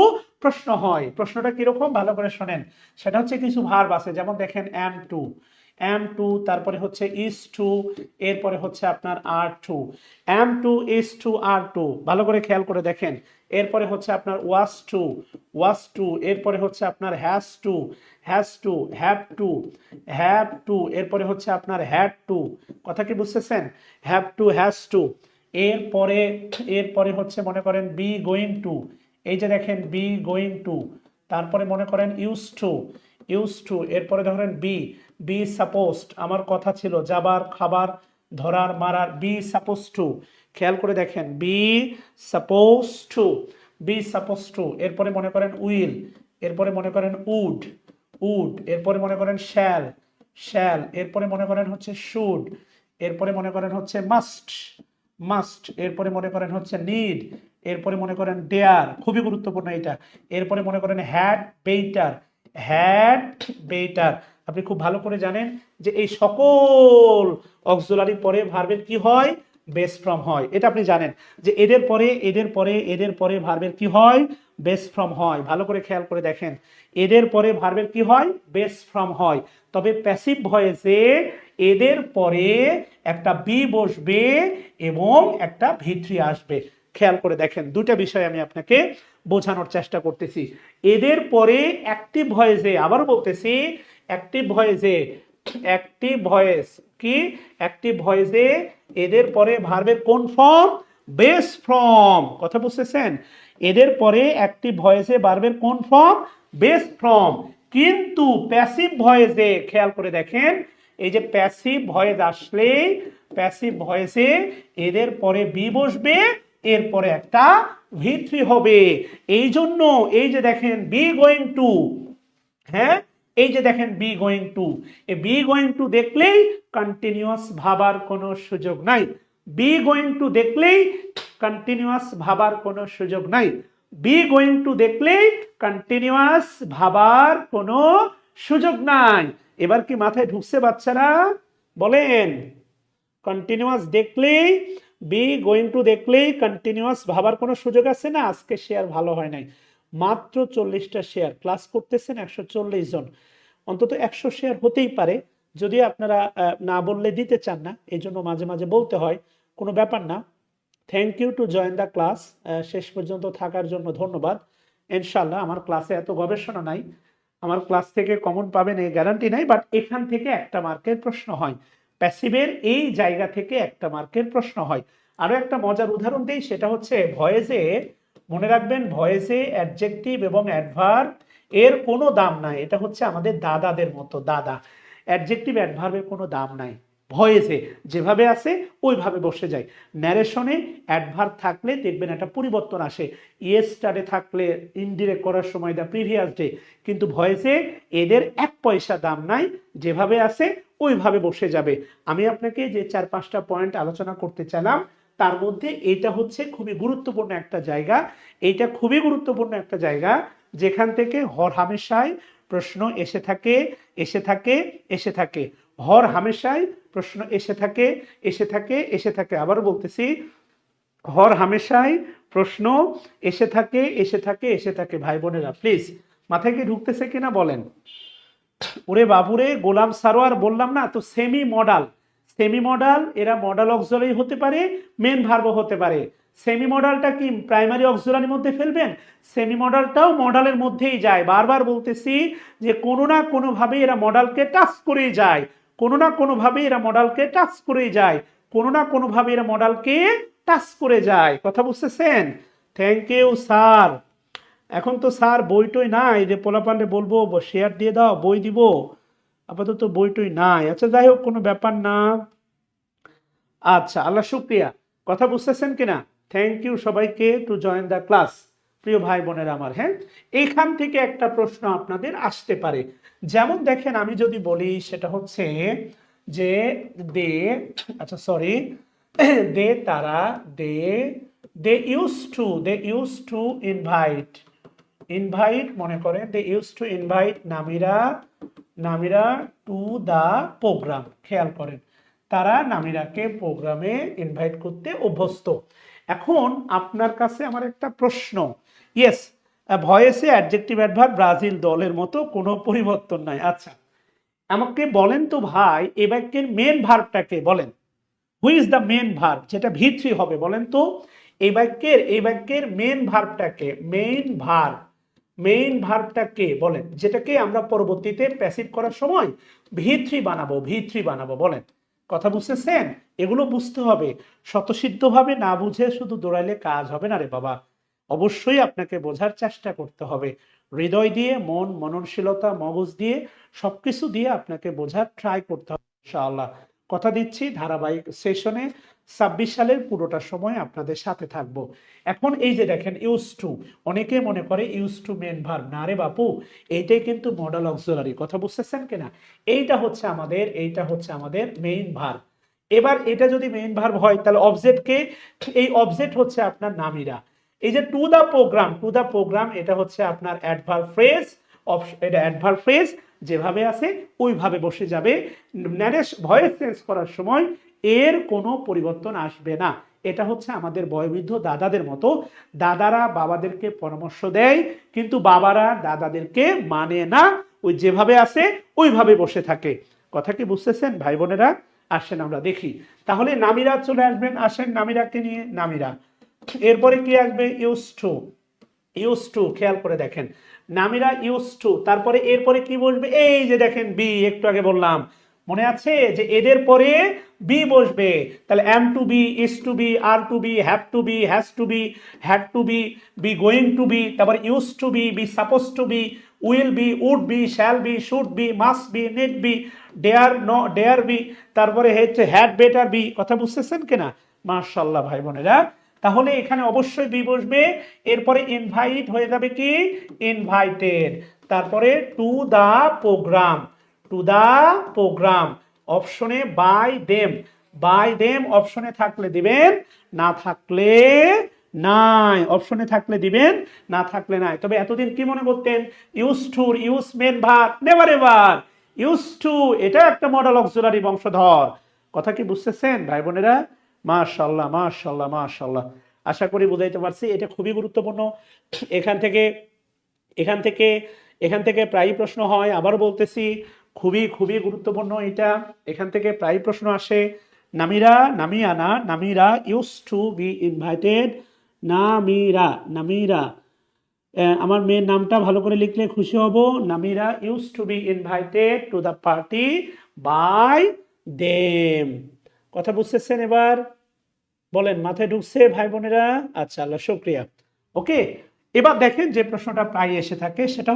প্রশ্ন হয়। প্রশ্নটা কিরকম ভালো করে শোনেন। সেটা হচ্ছে কিছু ভার্ব আছে, যেমন দেখেন এম টু, এম টু, তারপরে হচ্ছে ইজ টু, এরপরে হচ্ছে আপনার are to, am to, is to, are to, ভালো করে খেয়াল করে দেখেন। এরপরে হচ্ছে আপনার ওয়াজ টু, ওয়াজ টু, এরপরে হচ্ছে আপনার has to, has to, have to, have to, এরপরে হচ্ছে আপনার হ্যাড টু। কথা কি বুঝতেছেন? Have to, has to. এরপরে হচ্ছে মনে করেন বি গোয়িং টু, এই যে দেখেন বি গোয়িং টু। তারপরে মনে করেন ইউজ টু, ইউজ টু, এরপরে ধরেন বি সাপোজড, আমার কথা ছিল, যাবার, খাবার, ধরার, মারার, বি সাপোজ টু। খেয়াল করে দেখেন be suppose to, be suppose to. এরপরে মনে করেন উইল, এরপরে মনে করেন উড, উড, এরপরে মনে করেন শ্যাল, শ্যাল, এরপরে মনে করেন হচ্ছে শুড, এরপরে মনে করেন হচ্ছে মাস্ট, মাস্ট, এরপরে মনে করেন হচ্ছে নিড, এরপরে মনে করেন ডেয়ার, খুবই গুরুত্বপূর্ণ এটা। এরপরে মনে করেন হ্যাড বেইটার, হ্যাড বেইটার। আপনি খুব ভালো করে জানেন যে এই সকল অক্সিলারি পরে ভার্বের কি হয়, বেস ফর্ম হয়। এটা আপনি জানেন যে এদের পরে এদের পরে এদের পরে ভার্বের কি হয়, বেস ফর্ম হয়। ভালো করে খেয়াল করে দেখেন, এদের পরে ভার্বের কি হয়, বেস ফর্ম হয়। তবে প্যাসিভ ভয়েসে এদের পরে একটা বি বসবে এবং একটা ভিত্রি আসবে। খেয়াল করে দেখেন, দুটা বিষয় আমি আপনাকে বোঝানোর চেষ্টা করতেছি। এদের পরে অ্যাক্টিভ ভয়েসে, আবার বলতেছি অ্যাক্টিভ ভয়েসে, অ্যাক্টিভ ভয়েস কি, অ্যাক্টিভ ভয়েসে এদের পরে ভার্বের কোন ফর্ম, বেস ফর্ম। কথা বুঝতেছেন? এদের পরে অ্যাক্টিভ ভয়েসে ভার্বের কোন ফর্ম, বেস ফর্ম। কিন্তু প্যাসিভ ভয়েসে খেয়াল করে দেখেন, এই যে প্যাসিভ ভয়েস আসলে প্যাসিভ ভয়েসে এদের পরে বি বসবে, এরপরে একটা ভি3 হবে। এই জন্য এই যে দেখেন বি গোয়িং টু, হ্যাঁ এই যে দেখেন বি গোয়িং টু, এই বি গোয়িং টু দেখলেই কন্টিনিউয়াস ভাবার কোনো সুযোগ নাই। বি গোয়িং টু দেখলেই কন্টিনিউয়াস ভাবার কোনো সুযোগ নাই। বি গোয়িং টু দেখলেই কন্টিনিউয়াস ভাবার কোনো সুযোগ নাই। এবার কি মাথায় ঢুকছে বাচ্চারা? বলেন। কন্টিনিউয়াস দেখলেই, বি গোয়িং টু দেখলেই কন্টিনিউয়াস ভাবার কোনো সুযোগ আছে না? আজকে শেয়ার ভালো হয় নাই, মাত্র 40টা শেয়ার, ক্লাস করতেছেন 140 জন, অন্তত 100 শেয়ার হতেই পারে। যদি আপনারা না বললে দিতে চান না, এই জন্য মাঝে মাঝে বলতে হয়, কোনো ব্যাপার না। Thank you to join the class. শেষ পর্যন্ত থাকার জন্য ধন্যবাদ। ইনশাল্লাহ আমার ক্লাসে এত গবেষণা নাই, আমার ক্লাস থেকে কমন পাবেন এই গ্যারান্টি নাই, বাট এখান থেকে একটা মার্কের প্রশ্ন হয়, প্যাসিভের এই জায়গা থেকে একটা মার্কের প্রশ্ন হয়। আরো একটা মজার উদাহরণ দিই, সেটা হচ্ছে ভয়েসে, মনে রাখবেন ভয়েসে অ্যাডজেক্টিভ এবং অ্যাডভার্ব এর কোনো দাম নাই। এটা হচ্ছে আমাদের দাদাদের মতো, দাদা। অ্যাডজেক্টিভ অ্যাডভার্বের কোনো দাম নাই। ভয়েসে যেভাবে আছে ওইভাবে বসে যায়। ন্যারেশনে অ্যাডভার্ব থাকলে দেখবেন একটা পরিবর্তন আসে, ইয়েস্টারডে থাকলে ইনডিরেক্ট করার সময় দা প্রিভিয়াস ডে। কিন্তু ভয়েসে এদের 1 পয়সা দাম নাই, যেভাবে আছে ওইভাবে বসে যাবে। আমি আপনাকে যে 4-5টা পয়েন্ট আলোচনা করতে চাইলাম, তার মধ্যে এটা হচ্ছে খুবই গুরুত্বপূর্ণ একটা জায়গা। এইটা খুবই গুরুত্বপূর্ণ একটা জায়গা যেখান থেকে হর হামেশাই প্রশ্ন এসে থাকে, এসে থাকে, এসে থাকে। হর হামেশাই প্রশ্ন এসে থাকে, এসে থাকে, এসে থাকে। আবার বলতেছি, হর হামেশাই প্রশ্ন এসে থাকে, এসে থাকে, এসে থাকে। ভাই বোনেরা প্লিজ, মাথায় কি ঢুকতেছে কিনা বলেন? ওরে বাবুরে, গোলাম সারোয়ার বললাম না তো, সেমি মডাল, সেমি মডাল এরা মডাল অক্সিলারি হতে পারে, মেন ভার্বও হতে পারে। সেমি মডালটা কি প্রাইমারি অক্সিলারির মধ্যে ফেলবেন? সেমি মডালটাও মডালের মধ্যেই যায়। বারবার বলতেছি যে কোনো না কোনো ভাবে এরা মডালকে টাচ করেই যায়, কোনো না কোনো ভাবে এরা মডালকে টাচ করেই যায়, কোনো না কোনো ভাবে এরা মডালকে টাচ করে যায়। কথা বুঝতেছেন? Thank you sir. এখন তো স্যার বই টই নাই যে পোলাপান্ডে বলবো শেয়ার দিয়ে দাও বই দিব, আপাতত বই টই নাই। আচ্ছা যাই হোক, কোনো ব্যাপার না। আচ্ছা, আল্লাহ শুক্রিয়া। কথা বুঝতেছেন কিনা? থ্যাংক ইউ সবাইকে টু জয়েন দ্য ক্লাস। প্রিয় ভাই বোনের আমার, হ্যাঁ এইখান থেকে একটা প্রশ্ন আপনাদের আসতে পারে। যেমন দেখেন, আমি যদি বলি সেটা হচ্ছে যে দে, আচ্ছা সরি, দে তারা, they use to invite, invite মনে করেন they use to invite Namira to the program. খেয়াল করেন, তারা নামিরাকে প্রোগ্রামে ইনভাইট করতে অভ্যস্ত। এখন আপনার কাছে আমার একটা প্রশ্ন, ইয়েস ভয়েসে অ্যাডজেক্টিভ অ্যাডভার্ব ব্রাজিল দলের মতো কোনো পরিবর্তন নাই। আচ্ছা আমাকে বলেন তো ভাই, এই বাক্যের মেন ভার্বটাকে বলেন, who is the main verb, যেটা ভি3 হবে বলেন তো। এই বাক্যের মেন ভার্বটাকে, মেইন ভার্বটাকে বলেন, যেটাকে আমরা পরবর্তীতে প্যাসিভ করার সময় ভি3 বানাবো বলেন। কথা বুঝতেছেন? এগুলো বুঝতে হবে, স্বতঃসিদ্ধভাবে না বুঝে শুধু দৌড়াইলে কাজ হবে না রে বাবা। অবশ্যই আপনাকে বোঝার চেষ্টা করতে হবে, হৃদয় দিয়ে, মননশীলতা, মগজ দিয়ে, সবকিছু দিয়ে আপনাকে বোঝার ট্রাই করতে হবে ইনশাআল্লাহ। কথা দিচ্ছি ধারাবাহিক সেশনে 26 সালের পুরোটা সময় আপনাদের সাথে থাকবো। এখন এই যে দেখেন ইউজ টু, অনেকে মনে করে ইউজ টু মেন ভার্ব, না রে বাপু, এইটাই কিন্তু মডেল অক্সিলারি। কথা বুঝতেছেন কিনা? এইটা হচ্ছে আমাদের মেইন ভার্ব। এবার এটা যদি মেইন ভার্ব হয় তাহলে অবজেক্ট কে, এই অবজেক্ট হচ্ছে আপনার নামিরা। এই যে টু দা প্রোগ্রাম এটা হচ্ছে আপনার অ্যাডভার্ব ফ্রেজ, এটা অ্যাডভার্ব ফ্রেজ যেভাবে আছে ওইভাবে বসে যাবে। ভয়েস চেঞ্জ করার সময় এর কোনো পরিবর্তন আসবে না। এটা হচ্ছে আমাদের বয়োবৃদ্ধ দাদাদের মতো, দাদারা বাবাদেরকে পরামর্শ দেয় কিন্তু বাবারা দাদাদেরকে মানে না, ওই যেভাবে আছে ওইভাবে বসে থাকে। কথা কি বুঝতেছেন ভাই বোনেরা? আসেন আমরা দেখি। তাহলে নামিরা চলে আসবেন, আসেন নামিরাকে নিয়ে। নামিরা, এরপরে কি আসবে? ইউজ টু, খেয়াল করে দেখেন নামিরা ইউজ টু, তারপরে এরপরে কি বসবে? এই যে দেখেন বি, একটু আগে বললাম মনে আছে যে এদের পরে বি বসবে। তাহলে am to be, is to be, are to be, have to be, has to be, had to be, be going to be, তারপর use to be suppose to be, will be, would be, shall be, should be, must be, need be, dare be, তারপরে হচ্ছে had better be. কথা বুঝতেছেন কিনা? মাশাআল্লাহ ভাই বোনেরা। তাহলে এখানে অবশ্যই বি বসবে। এরপরে ইনভাইট হয়ে যাবে কি? ইনভাইটেড। তারপরে টু দা প্রোগ্রাম অপশনে বাই দেম অপশনে থাকলে দিবেন, না থাকলে নাই। অপশনে থাকলে দিবেন, না থাকলে নাই। তবে এতদিন কি মনে করতেন? Use to, use main verb, never ever. Use to এটা একটা মডেল অক্সিলারি বংশধর। কথা কি বুঝতেছেন ভাই বোনেরা? মাশাআল্লাহ মাশাআল্লাহ মাশাআল্লাহ, আশা করি বুঝাইতে পারছি। এটা খুবই গুরুত্বপূর্ণ। এখান থেকে এখান থেকে এখান থেকে প্রায় প্রশ্ন হয়, আবার বলতেছি খুবই খুবই গুরুত্বপূর্ণ এটা। এখান থেকে প্রায় প্রশ্ন আসে। Namira use to be invited. Namira আমার মেয়ের নামটা ভালো করে লিখলে খুশি হব। Namira use to be invited to the party by them. কথা বুঝতেছেন এবার? বলেন, মাথায় ঢুকছে ভাই বোনেরা? আচ্ছা, আল্লাহ শুকরিয়া। ওকে, এবার দেখেন যে প্রশ্নটা প্রায় এসে থাকে সেটা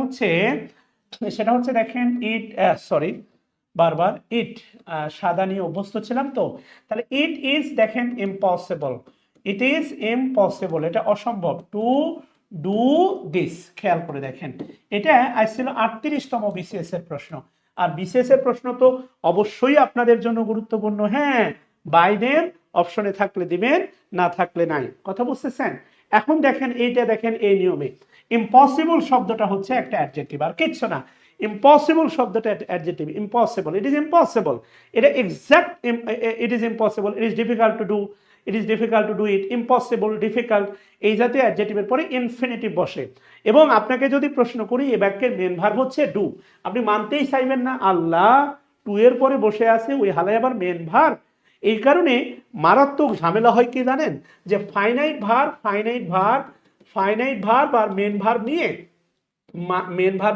হচ্ছে দেখেন বারবার ইট, সাদা নিয়ে অভ্যস্ত ছিলাম তো। তাহলে ইট ইজ দেখেন ইম্পসিবল, এটা অসম্ভব টু ডু দিস। খেয়াল করে দেখেন এটা আসছিল 38তম বিসিএস এর প্রশ্ন। আর বিসিএস এর প্রশ্ন তো অবশ্যই আপনাদের জন্য গুরুত্বপূর্ণ। হ্যাঁ, বাই দেম অপশনে থাকলে দিবেন, না থাকলে নাই। কথা বুঝতেছেন? এখন দেখেন এইটা, দেখেন এই নিয়মে ইম্পসিবল শব্দটা হচ্ছে একটা অ্যাডজেক্টিভ, আর কিচ্ছু না। ইম্পসিবল শব্দটা adjective, impossible, it is impossible, এটা exact, it is impossible, it is difficult to do, it, impossible, difficult, এই জাতীয় অ্যাডজেক্টিভের পরে ইনফিনিটিভ বসে। এবং আপনাকে যদি প্রশ্ন করি এই বাক্যের মেন ভার্ব হচ্ছে ডু, আপনি মানতেই চাইবেন না। আল্লাহ, টু এর পরে বসে আছে ওই হালায় আবার মেন ভার্ব। এই কারণে মারাত্মক ঝামেলা হয় কি জানেন? যে ফাইনাইট ভার্ব আর মেন ভার্ব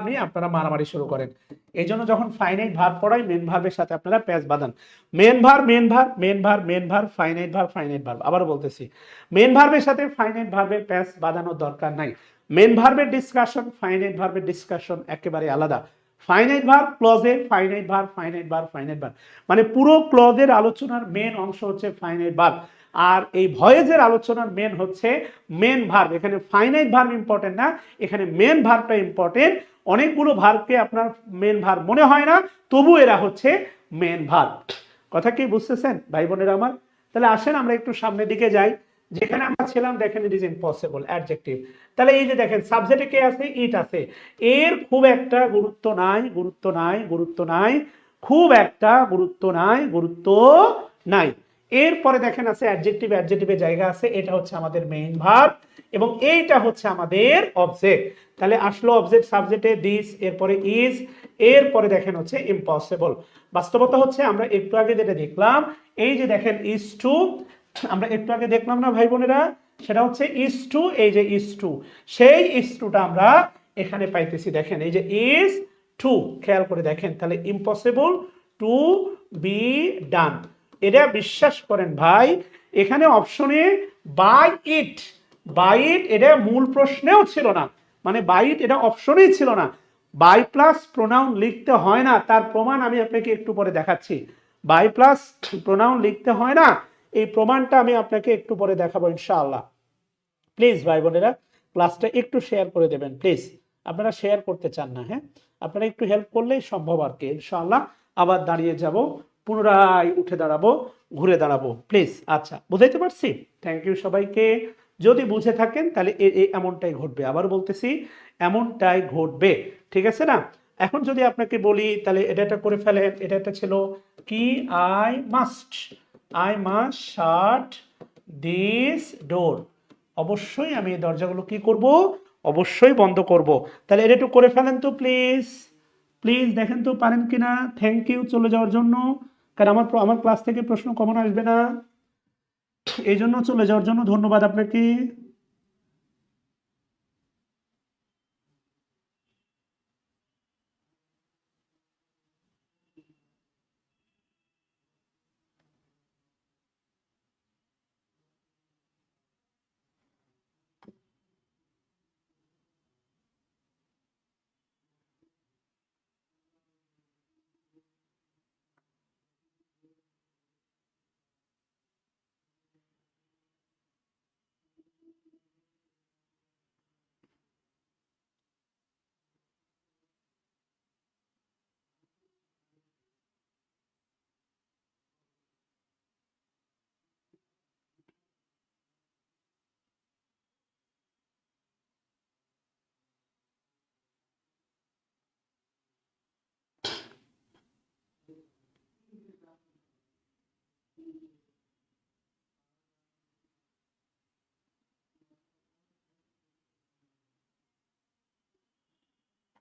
নিয়ে আপনারা মারামারি শুরু করেন। এই জন্য যখন ফাইনাইট ভার্ব পড়াই মেন ভার্বের সাথে আপনারা প্যাচ বাঁধান। Main verb, finite verb. আবার বলতেছি, মেন ভার্বের সাথে ফাইনাইট ভার্বের প্যাচ বাঁধানোর দরকার নাই। মেন ভার্বের ডিসকাশন, ফাইনাইট ভার্বের ডিসকাশন একেবারে আলাদা। ফাইনাইট ভার্ব ক্লজে, ফাইনাইট ভার্ব, মানে পুরো ক্লজের আলোচনার মেন অংশ হচ্ছে ফাইনাইট ভার্ব। আর এই ভয়েজের আলোচনার মেন হচ্ছে মেন ভার্ব। এখানে ফাইনাইট ভার্ব ইম্পর্টেন্ট না, এখানে মেন ভার্বটা ইম্পর্টেন্ট। অনেকগুলো ভার্বকে আপনার মেন ভার্ব মনে হয় না, তবু এরা হচ্ছে মেন ভার্ব। কথা কি বুঝতেছেন ভাই বোনেরা আমার? তাহলে আসেন আমরা একটু সামনের দিকে যাই। যেখানে আমরা ছিলাম দেখেন ইট ইজ ইম্পসিবল, অ্যাডজেক্টিভ। তাহলে এই যে দেখেন সাবজেক্টে কে আছে? ইট আছে। এর খুব একটা গুরুত্ব নাই। এরপরে দেখেন আছে অ্যাডজেক্টিভের জায়গা আছে, এটা হচ্ছে আমাদের মেইন ভার্ব এবং এইটা হচ্ছে আমাদের অবজেক্ট। তাহলে আসলো অবজেক্ট সাবজেক্টে দিস, এরপরে ইজ, এরপরে দেখেন হচ্ছে ইম্পসিবল। বাস্তবতা হচ্ছে আমরা একটু আগে যেটা দেখলাম, এই যে দেখেন ইজ টু, আমরা একটু আগে দেখলাম না ভাই বোনেরা, সেটা হচ্ছে ইজ টু। এই যে ইজ টু, সেই ইজ টুটা আমরা এখানে পাইতেছি। দেখেন এই যে ইজ টু, খেয়াল করে দেখেন। তাহলে ইম্পসিবল টু বি ডান। এটা বিশ্বাস করেন ভাই, এখানে অপশনে বাই ইট, এটা মূল প্রশ্নেও ছিল না, মানে বাই ইট এটা অপশনেই ছিল না। বাই প্লাস প্রোনাউন লিখতে হয় না, তার প্রমাণ আমি আপনাকে একটু পরে দেখাচ্ছি। বাই প্লাস প্রোনাউন লিখতে হয় না, এই প্রমাণটা আমি আপনাকে একটু পরে দেখাবো ইনশাআল্লাহ। প্লিজ ভাই বোনেরা ক্লাসটা একটু শেয়ার করে দেবেন প্লিজ। আপনারা শেয়ার করতে চান না, হ্যাঁ, আপনারা একটু হেল্প করলেই সম্ভব আর কি। ইনশাআল্লাহ আবার দাঁড়িয়ে যাব, পুনরায় উঠে দাঁড়াবো, ঘুরে দাঁড়াবো, প্লিজ। আচ্ছা, বুঝাইতে পারছি? থ্যাংক ইউ সবাইকে, যদি বুঝে থাকেন তাহলে এমনটাই ঘটবে। আবার বলতেছি, এমনটাই ঘটবে, ঠিক আছে না? এখন যদি আপনাকে বলি তাহলে এটা করে ফেলেন। এটা ছিল কি, আই মাস্ট শাট দিস ডোর। অবশ্যই আমি এই দরজাগুলো কি করব, অবশ্যই বন্ধ করব। তাহলে এটা একটু করে ফেলেন তো প্লিজ, প্লিজ দেখেন তো পারেন কিনা। থ্যাংক ইউ চলে যাওয়ার জন্য, কারণ আমার ক্লাস থেকে প্রশ্ন কমন আসবে না, এই জন্য চলে যাওয়ার জন্য ধন্যবাদ আপনাকে।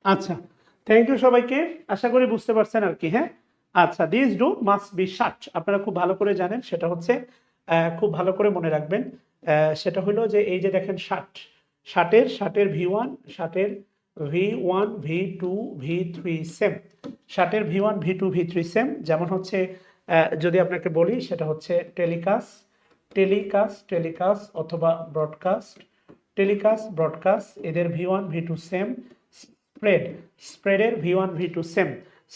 আচ্ছা, থ্যাংক ইউ সবাইকে, আশা করি বুঝতে পারছেন আর কি। হ্যাঁ, আচ্ছা, দিস ডোর মাস্ট বি শাট, আপনারা খুব ভালো করে জানেন, সেটা হচ্ছে খুব ভালো করে মনে রাখবেন। সেটা হলো যে এই যে দেখেন শাট, শাটের V1, শাটের V1 V2 V3 same, শাটের V1 V2 V3 same. যেমন হচ্ছে যদি আপনাকে বলি সেটা হচ্ছে টেলিকাস্ট অথবা ব্রডকাস্ট, এদের V1 V2 সেম। স্প্রেডের V1 V2 same,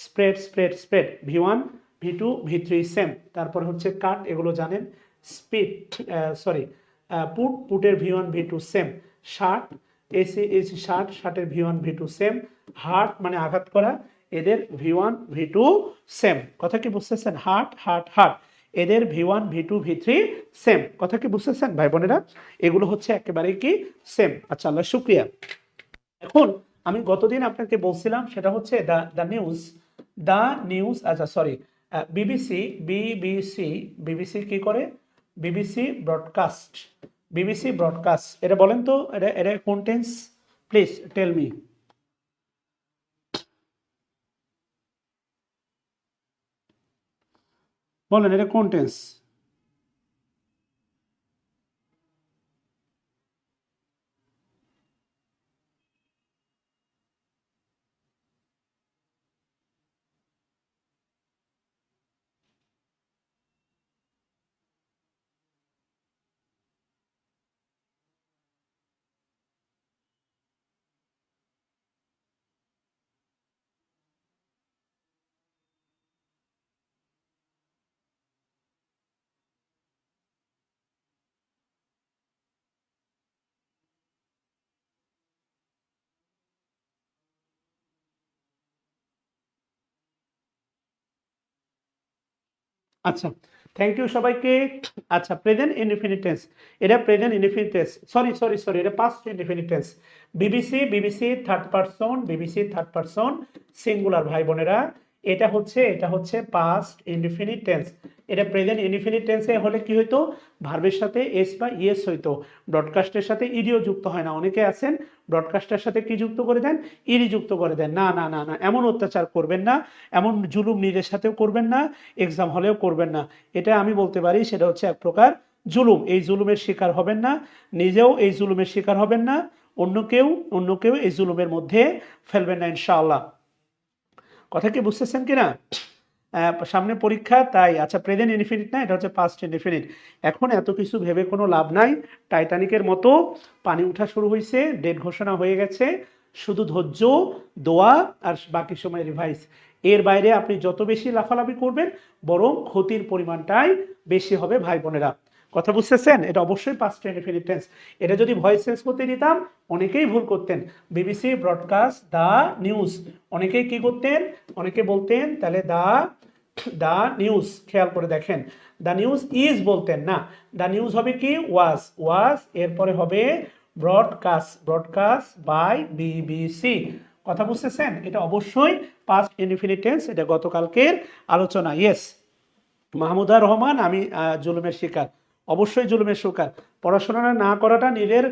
spread V1 V2 V3 same. তারপর হচ্ছে কাট, এগুলো জানেন। স্পিড, সরি, পুটের V1 V2 সেম। শার্ট, এসি শার্টের V1 V2 সেম। হার্ট মানে আঘাত করা, এদের V1 V2 সেম। কথা কি বুঝতেছেন? হার্ট এদের V1 V2 V3 সেম। কথা কি বুঝতেছেন ভাই বোনেরা? এগুলো হচ্ছে একেবারেই কি সেম। আচ্ছা, আল্লাহ শুক্রিয়া। এখন আমি গতদিন আপনাকে বলছিলাম সেটা হচ্ছে দ্য নিউজ, আচ্ছা সরি, বিবিসি কি করে, বিবিসি ব্রডকাস্ট, এটা বলেন তো, এটা কোন টেন্স, প্লিজ টেল মি। বলেন এটা কোন টেন্স? আচ্ছা, থ্যাংক ইউ সবাইকে। আচ্ছা, প্রেজেন্ট ইনডিফিনিট টেন্স, এটা প্রেজেন্ট ইনডিফিনিট টেন্স, সরি, এটা past indefinite tense. BBC third person singular ভাই বোনেরা, এটা হচ্ছে পাস্ট ইনডিফিনিট টেন্স। এটা প্রেজেন্ট ইনডিফিনিট টেন্সে হলে কি হইতো, ভার্বের সাথে এস বা ইয়েস হইতো, ব্রডকাস্টের সাথে ইডিও যুক্ত হয় না। অনেকে আছেন ব্রডকাস্টের সাথে কি যুক্ত করে দেন, ইডি যুক্ত করে দেন। না না না না, এমন অত্যাচার করবেন না, এমন জুলুম নিজের সাথেও করবেন না, এক্সাম হলেও করবেন না। এটা আমি বলতে পারি সেটা হচ্ছে এক প্রকার জুলুম। এই জুলুমের শিকার হবেন না, নিজেও এই জুলুমের শিকার হবেন না, অন্য কেউ এই জুলুমের মধ্যে ফেলবেন না ইনশাআল্লাহ। কথা কি বুঝতেছেন কিনা? সামনে পরীক্ষা, তাই। আচ্ছা, প্রেজেন্ট ইনডিফিনিট না, এটা হচ্ছে পাস্ট ইনডিফিনিট। এখন এত কিছু ভেবে কোনো লাভ নাই, টাইটানিকের মতো পানি উঠা শুরু হয়েছে, ডেট ঘোষণা হয়ে গেছে, শুধু ধৈর্য, দোয়া আর বাকি সময় রিভাইজ। এর বাইরে আপনি যত বেশি লাফালাফি করবেন বরং ক্ষতির পরিমাণটাই বেশি হবে ভাই বোনেরা। কথা বুঝতেছেন? এটা অবশ্যই পাস্ট ইনডিফিনিট টেন্স। এটা যদি ভয়েস চেঞ্জ করতে দিতাম অনেকেই ভুল করতেন। বিবিসি ব্রডকাস্ট দ্য নিউজ, অনেকেই কি করতেন, অনেকে বলতেন তাহলে দ্য দ্য নিউজ, খেয়াল করে দেখেন, দ্য নিউজ ইজ বলতেন না, দ্য নিউজ হবে কি ওয়াজ, ওয়াজ এরপরে হবে ব্রডকাস্ট, ব্রডকাস্ট বাই বিবিসি। কথা বুঝতেছেন? এটা অবশ্যই পাস্ট ইনফিনিট টেন্স, এটা গতকালকের আলোচনা। ইয়েস, মাহমুদা রহমান, আমি জুলুমের শিকার, অবশ্যই জুলুমের শিকার। পড়াশোনা না করাটা নিজের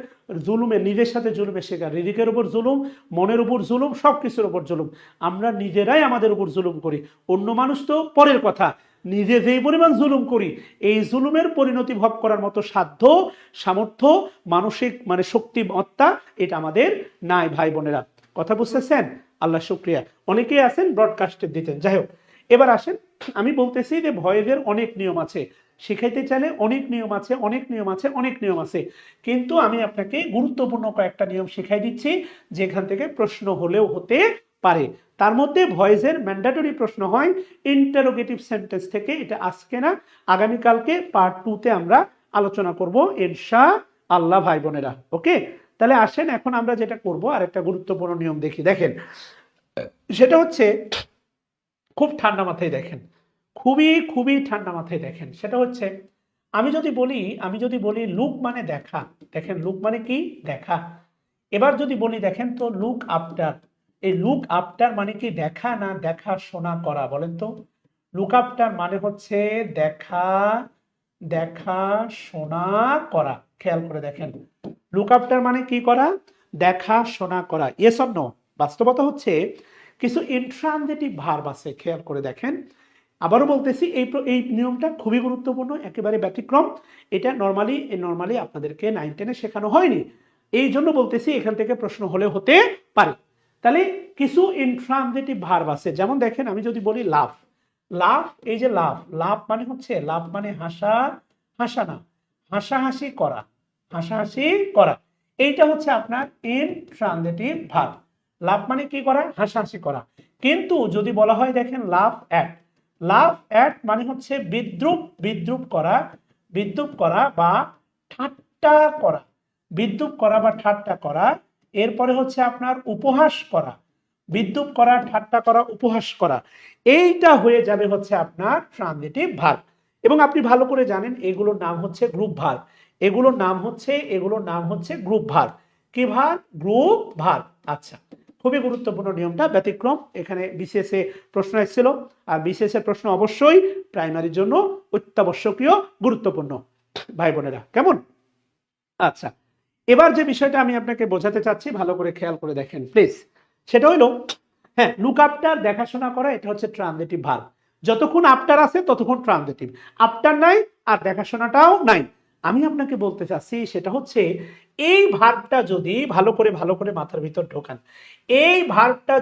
জুলুমের, নিজের সাথে জুলুমের শিকার। রিজিকের উপর জুলুম, মনের উপর জুলুম, সব কিছুর উপর জুলুম। আমরা নিজেরাই আমাদের উপর জুলুম করি, অন্য মানুষ তো পরের কথা, নিজে যেই পরিমাণ জুলুম করি, এই জুলুমের পরিণতি ভোগ করার মতো সাধ্য, সামর্থ্য, মানসিক মানে শক্তিমত্তা এটা আমাদের নাই ভাই বোনেরা। কথা বুঝতেছেন? আল্লাহ শুক্রিয়া। অনেকেই আছেন ব্রডকাস্টে দিতেন। যাই হোক, এবার আসেন, আমি বলতেছি যে ভয়েসের অনেক নিয়ম আছে, শিখাইতে চাইলে অনেক নিয়ম আছে, অনেক নিয়ম আছে, অনেক নিয়ম আছে, কিন্তু আমি আপনাকে গুরুত্বপূর্ণ কয়েকটা নিয়ম শিখাই দিচ্ছি যেখান থেকে প্রশ্ন হলেও হতে পারে। তার মধ্যে ভয়েসের ম্যান্ডেটরি প্রশ্ন হয় ইন্টারোগেটিভ সেন্টেন্স থেকে। এটা আজকে না, আগামীকালকে পার্ট 2-তে আমরা আলোচনা করব ইনশাআল্লাহ ভাই বোনেরা। ওকে, তাহলে আসেন এখন আমরা যেটা করব, আর একটা গুরুত্বপূর্ণ নিয়ম দেখি। দেখেন, সেটা হচ্ছে খুব ঠান্ডা মাথায় দেখেন, খুবই খুবই ঠান্ডা মাথায় দেখেন। সেটা হচ্ছে আমি যদি বলি লুক মানে দেখা, দেখেন লুক মানে কি? দেখা। এবার যদি বলি দেখেন তো লুক আফটার, এই লুক আফটার মানে কি? দেখা না দেখা শোনা করা? বলেন তো। লুক আফটার মানে হচ্ছে দেখা, দেখা শোনা করা। খেয়াল করে দেখেন, লুক আফটার মানে কি করা? দেখা শোনা করা। Yes or no? বাস্তবতা হচ্ছে কিছু ইন্ট্রানজিটিভ ভার্ব আছে, খেয়াল করে দেখেন। আবারও বলতেছি, এই নিয়মটা খুবই গুরুত্বপূর্ণ, একেবারে ব্যতিক্রম। এটা নর্মালি আপনাদেরকে 9-10-এ শেখানো হয়নি, এই জন্য বলতেছি এখান থেকে প্রশ্ন হলে হতে পারে। তাহলে কিছু ইন্ট্রানজিটিভ ভার্ব আছে, যেমন দেখেন আমি যদি বলি লাভ, লাভ, এই যে লাভ, লাভ মানে হচ্ছে, লাভ মানে হাসা, হাসানা, হাসাহাসি করা, হাসাহাসি করা, এইটা হচ্ছে আপনার ইন্ট্রানজিটিভ ভার্ব। লাভ মানে কি করা? হাসাহাসি করা। কিন্তু যদি বলা হয় দেখেন লাভ অ্যাট, লাভ অ্যাট মানে হচ্ছে বিদ্রুপ, বিদ্রুপ করা, বিদ্রুপ করা বা ঠাট্টা করা, বিদ্রুপ করা বা ঠাট্টা করা। এরপরে হচ্ছে আপনার উপহাস করা, বিদ্রুপ করা, ঠাট্টা করা, উপহাস করা। এইটা হয়ে যাবে হচ্ছে আপনার ট্রানজিটিভ ভার্ব। এবং আপনি ভালো করে জানেন এগুলোর নাম হচ্ছে গ্রুপ ভার্ব, এগুলোর নাম হচ্ছে গ্রুপ ভার্ব। কি ভার্ব? Group verb. আচ্ছা, খুবই গুরুত্বপূর্ণ নিয়মটা, ব্যতিক্রম। এখানে বিসিএস এ প্রশ্ন এসেছিল, আর বিসিএস এর প্রশ্ন অবশ্যই প্রাইমারির জন্য অত্যাবশ্যকীয়, গুরুত্বপূর্ণ ভাই বোনেরা। কেমন? আচ্ছা, এবার যে বিষয়টা আমি আপনাকে বোঝাতে চাচ্ছি, ভালো করে খেয়াল করে দেখেন প্লিজ। সেটা হইলো, হ্যাঁ, লুক আফটার, দেখাশোনা করা, এটা হচ্ছে ট্রানজিটিভ ভার্ব। যতক্ষণ আফটার আছে ততক্ষণ ট্রানজিটিভ, আফটার নাই আর দেখাশোনাটাও নাই। আমি আপনাকে বলতে চাচ্ছি সেটা হচ্ছে এই ভার্বটা যদি ভালো করে মাথার ভিতর ঢোকান, এই ভার্বটা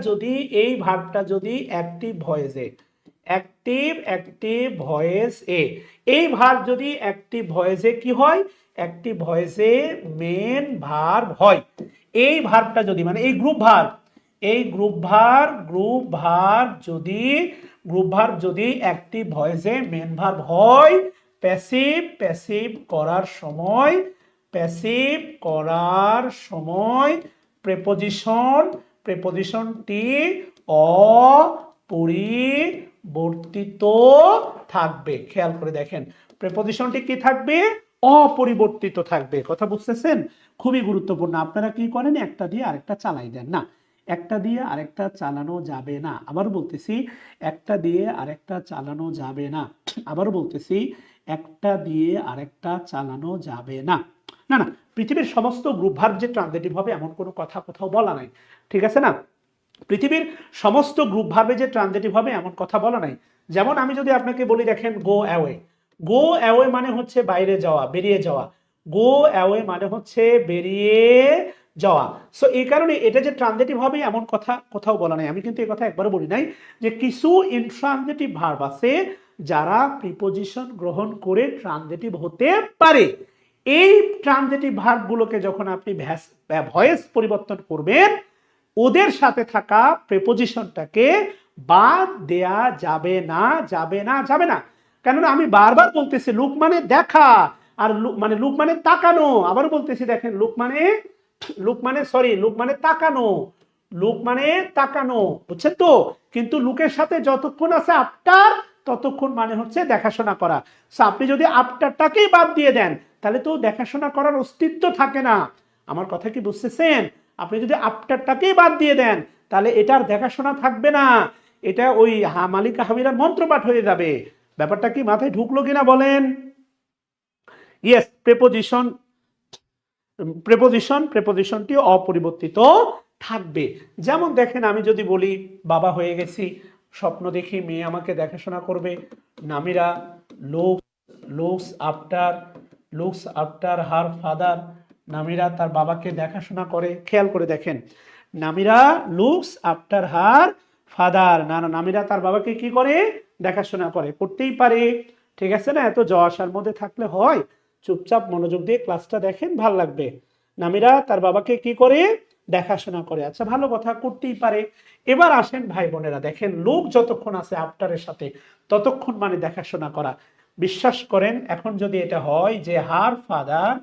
যদি অ্যাক্টিভ ভয়েসে, অ্যাক্টিভ ভয়েস এ, এই ভার্ব যদি অ্যাক্টিভ ভয়েসে কি হয়? অ্যাক্টিভ ভয়েসে মেন ভার্ব হয়। এই ভার্বটা যদি মানে এই গ্রুপ ভার্ব, এই গ্রুপ ভার্ব যদি অ্যাক্টিভ ভয়েসে মেন ভার্ব হয়, প্যাসিভ করার সময় প্রেপোজিশনটি অপরিবর্তিত থাকবে। খেয়াল করে দেখেন, প্রেপোজিশনটি কি থাকবে? অপরিবর্তিত থাকবে। কথা বুঝতেছেন? খুবই গুরুত্বপূর্ণ। আপনারা কি করেন? একটা দিয়ে আরেকটা চালাই দেন না, একটা দিয়ে আরেকটা চালানো যাবে না। আবার বলতেছি, একটা দিয়ে আরেকটা চালানো যাবে না। আবার বলতেছি, একটা দিয়ে আরেকটা চালানো যাবে না। না না, পৃথিবীর সমস্ত গ্রুপ ভার্ব যে ট্রানজিটিভ হবে এমন কোনো কথা কোথাও বলা নাই, ঠিক আছে না? পৃথিবীর সমস্ত গ্রুপ ভার্বে যে ট্রানজিটিভ হবে এমন কথা বলা নাই। যেমন আমি যদি আপনাকে বলি দেখেন গো অ্যাওয়ে, গো অ্যাওয়ে মানে হচ্ছে বাইরে যাওয়া, বেরিয়ে যাওয়া। গো অ্যাওয়ে মানে হচ্ছে বেরিয়ে যাওয়া। সো এই কারণে এটা যে ট্রানজিটিভ হবে এমন কথা কোথাও বলা নাই। আমি কিন্তু এই কথা একবারও বলি নাই যে কিছু ইনট্রানজিটিভ ভার্ব আছে যারা প্রিপোজিশন গ্রহণ করে ট্রানজিটিভ হতে পারে। এই ট্রানজিটিভ ভার্বগুলোকে যখন আপনি ভয়েস পরিবর্তন করবেন, ওদের সাথে থাকা প্রিপোজিশনটাকে বাদ দেয়া যাবে না। কেননা আমি বারবার বলতেছি লুক মানে দেখা, আর লুক মানে তাকানো। আবার বলতেছি দেখেন, লুক মানে তাকানো, বুঝছেন তো? কিন্তু লুকের সাথে যতক্ষণ আছে আফটার, ততক্ষণ মানে হচ্ছে দেখাশোনা করা। সো আপনি যদি আফটারটাকেই বাদ দিয়ে দেন তাহলে তো দেখাশোনা করার অস্তিত্ব থাকে না। আমার কথা কি বুঝতেছেন? আপনি যদি আফটারটাকেই বাদ দিয়ে দেন তাহলে এটার দেখাশোনা থাকবে না, এটা ওই মালিকা হামিরার মন্ত্রপাঠ হয়ে যাবে। ব্যাপারটা কি মাথায় ঢুকলো কিনা বলেন? ইয়েস, প্রেপোজিশনটি অপরিবর্তিত থাকবে। যেমন দেখেন, আমি যদি বলি বাবা হয়ে গেছি, স্বপ্ন দেখি মেয়ে আমাকে দেখাশোনা করবে। Namira looks after her father. Namira তার বাবাকে দেখাশোনা করে। খেয়াল করে দেখেন, Namira looks after her father. Namira তার বাবাকে কি করে? দেখাশোনা করে। করতেই পারে, ঠিক আছে না? এত যাওয়া আসার মধ্যে থাকলে হয়? চুপচাপ মনোযোগ দিয়ে ক্লাসটা দেখেন, ভাল লাগবে। নামিরা তার বাবাকে কি করে? দেখাশোনা করে। আচ্ছা, ভালো কথা, করতেই পারে। এবার আসেন ভাই বোনেরা, দেখেন লোক যতক্ষণ আছে আফটারের সাথে ততক্ষণ মানে দেখাশোনা করা। বিশ্বাস করেন, এখন যদি এটা হয় যে হার ফাদার,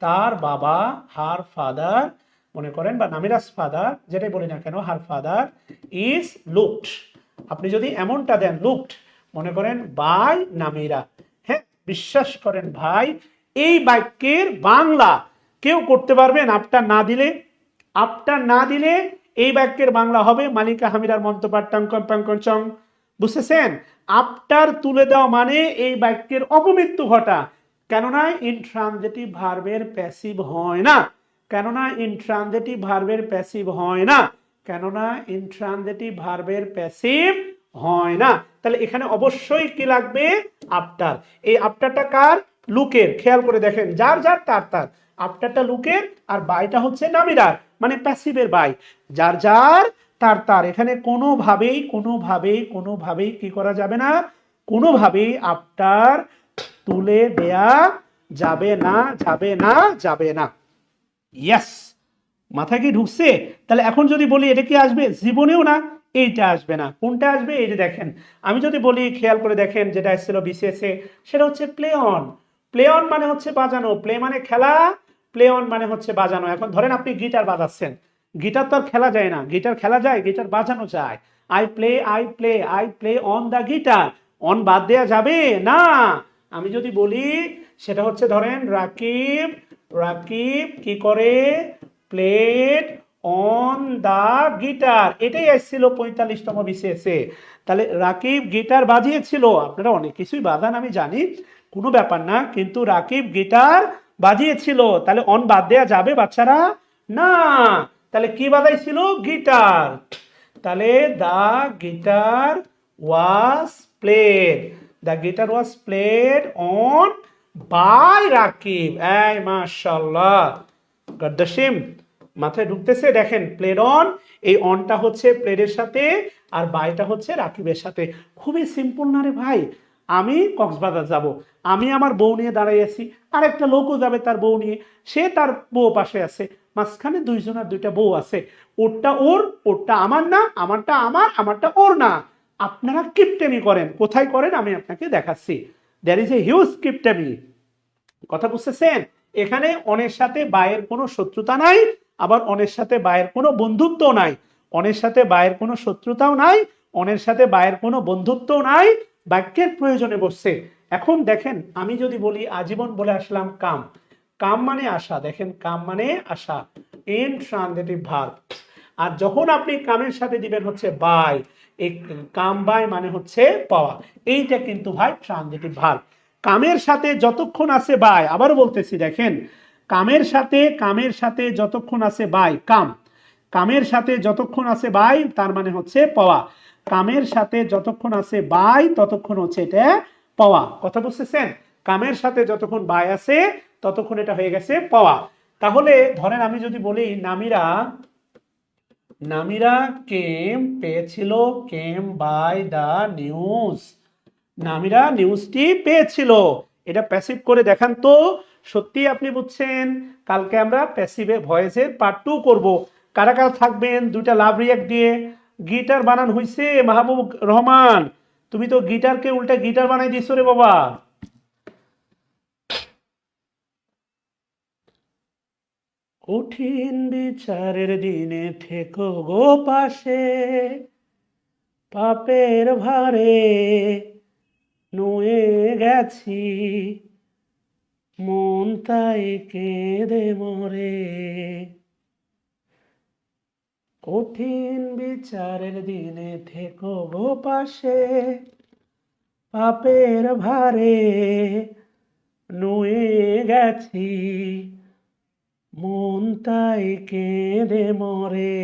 তার বাবা, হার ফাদার মনে করেন, বা নামিরাস ফাদার, যেটাই বলি না কেন, হার ফাদার ইজ লুকড। আপনি যদি এমনটা দেন লুকড মনে করেন বাই নামিরা, হ্যাঁ, বিশ্বাস করেন ভাই, এই বাক্যের বাংলা কেউ করতে পারবেন আফটার না দিলে এই বাক্যের বাংলা হবে মালিকা হামিরার মন্তপাঠ টং। বুঝতেছেন? আফটার তুলে দেওয়া মানে এই বাক্যের অপমৃত্যু ঘটা। কেননা ইনট্রানজিটিভ ভার্বের প্যাসিভ হয় না। কেননা ইনট্রানজিটিভ ভার্বের প্যাসিভ হয় না। তাহলে এখানে অবশ্যই কি লাগবে? আফটার। এই আফটারটা কার? লুকের। খেয়াল করে দেখেন, যার তার। আফটারটা লুকের আর বাইটা হচ্ছে নামিরার, মানে প্যাসিভের বাই। যার তার। এখানে কোনোভাবেই কি করা যাবে না? কোনোভাবেই আফটার তুলে দেয়া যাবে না। ইয়েস, মাথায় কি ঢুকছে? তাহলে এখন যদি বলি এটা কি আসবে? জীবনেও না, এইটা আসবে না। কোনটা আসবে? এই যে দেখেন, আমি যদি বলি, খেয়াল করে দেখেন, যেটা এসেছিল বিসিএস এ, সেটা হচ্ছে প্লে অন মানে হচ্ছে বাজানো। প্লে মানে খেলা, প্লে অন মানে হচ্ছে বাজানো। এখন ধরেন আপনি গিটার বাজাচ্ছেন, গিটার তো আর খেলা যায় না। গিটার খেলা যায়? গিটার বাজানো যায়। I play on the guitar. On বাদ দেয়া যাবে না। আমি যদি বলি সেটা হচ্ছে, ধরেন রাকিব কি করে? Played on the guitar. এটাই আসছিল 45তম বিসিএসে। তাহলে রাকিব গিটার বাজিয়েছিল। আপনারা অনেক কিছুই বাজান আমি জানি, কোনো ব্যাপার না, কিন্তু রাকিব গিটার বাজিয়েছিল। তাহলে অন বাদ দেয়া যাবে বাচ্চারা? না। তাহলে কি বাজাইছিল? গিটার। তাহলে the guitar was played on by Rakib. এই মাশাআল্লাহ, গদ্দাসিম, মাথায় ঢুকতেছে? দেখেন, প্লেড অন, এই অনটা হচ্ছে প্লেডের সাথে আর বাইটা হচ্ছে রাকিবের সাথে। খুবই সিম্পল না রে ভাই? আমি কক্সবাজার যাব, আমি আমার বউ নিয়ে দাঁড়াই আছি, আর একটা লোকও যাবে তার বউ নিয়ে, সে তার বউ পাশে আছে, মাঝখানে দুইজনের দুইটা বউ আছে। ওরটা আমার না, আমারটা ওর না। আপনারা কিপটেমি করেন। কোথায় করেন আমি আপনাকে দেখাচ্ছি। দ্যার ইজ এ হিউজ কিপটেমি। কথা বুঝতেছেন? এখানে অনের সাথে বায়ের কোনো শত্রুতা নাই, আবার অনের সাথে বায়ের কোনো বন্ধুত্ব নাই। অনের সাথে বায়ের কোনো শত্রুতাও নাই, অনের সাথে বায়ের কোনো বন্ধুত্বও নাই। বাক্যের প্রয়োজনে বসছে। এখন দেখেন, আমি যদি বলি আজীবন বলে আসলাম কাম মানে আশা। দেখেন, কাম মানে আশা, ইনট্রানজিটিভ ভার্ব। আর যখন আপনি কামের সাথে দিবেন হচ্ছে বাই, এই কাম বাই মানে হচ্ছে পাওয়া। এইটা কিন্তু ভাই ট্রানজিটিভ ভার্ব। কামের সাথে যতক্ষণ আছে বাই, আবারও বলতেছি, দেখেন, কামের সাথে যতক্ষণ আছে বাই, কামের সাথে যতক্ষণ আছে বাই তার মানে হচ্ছে পাওয়া। কামের সাথে যতক্ষণ আছে বাই ততক্ষণ হচ্ছে এটা পাওয়া। কথা বুঝতেছেন? কামের সাথে যতক্ষণ বাই আছে ততক্ষণ এটা হয়ে গেছে পাওয়া। তাহলে ধরেন আমি যদি বলি নামিরা কেম বাই দা নিউজ। নামিরা নিউজটি পেয়েছিল। এটা প্যাসিভ করে দেখান তো সত্যি আপনি বুঝছেন। কালকে আমরা প্যাসিভে ভয়েসের পার্ট 2 করব। কারা কারা থাকবেন? দুইটা লাভ রিয়াক্ট দিয়ে। গিটার বানান হইছে মাহবুব রহমান, তুমি তো গিটারকে উল্টা গিটার বানাই দিছো রে বাবা। কঠিন বিচারের দিনে থেকো গো পাশে, পাপের ভারে নুয়ে গেছি মন তাই কেঁদে মরে, কঠিন বিচারের দিনে থেকো গো পাশে, পাপের ভারে নুয়ে গেছি মন তাই কেঁদে মরে।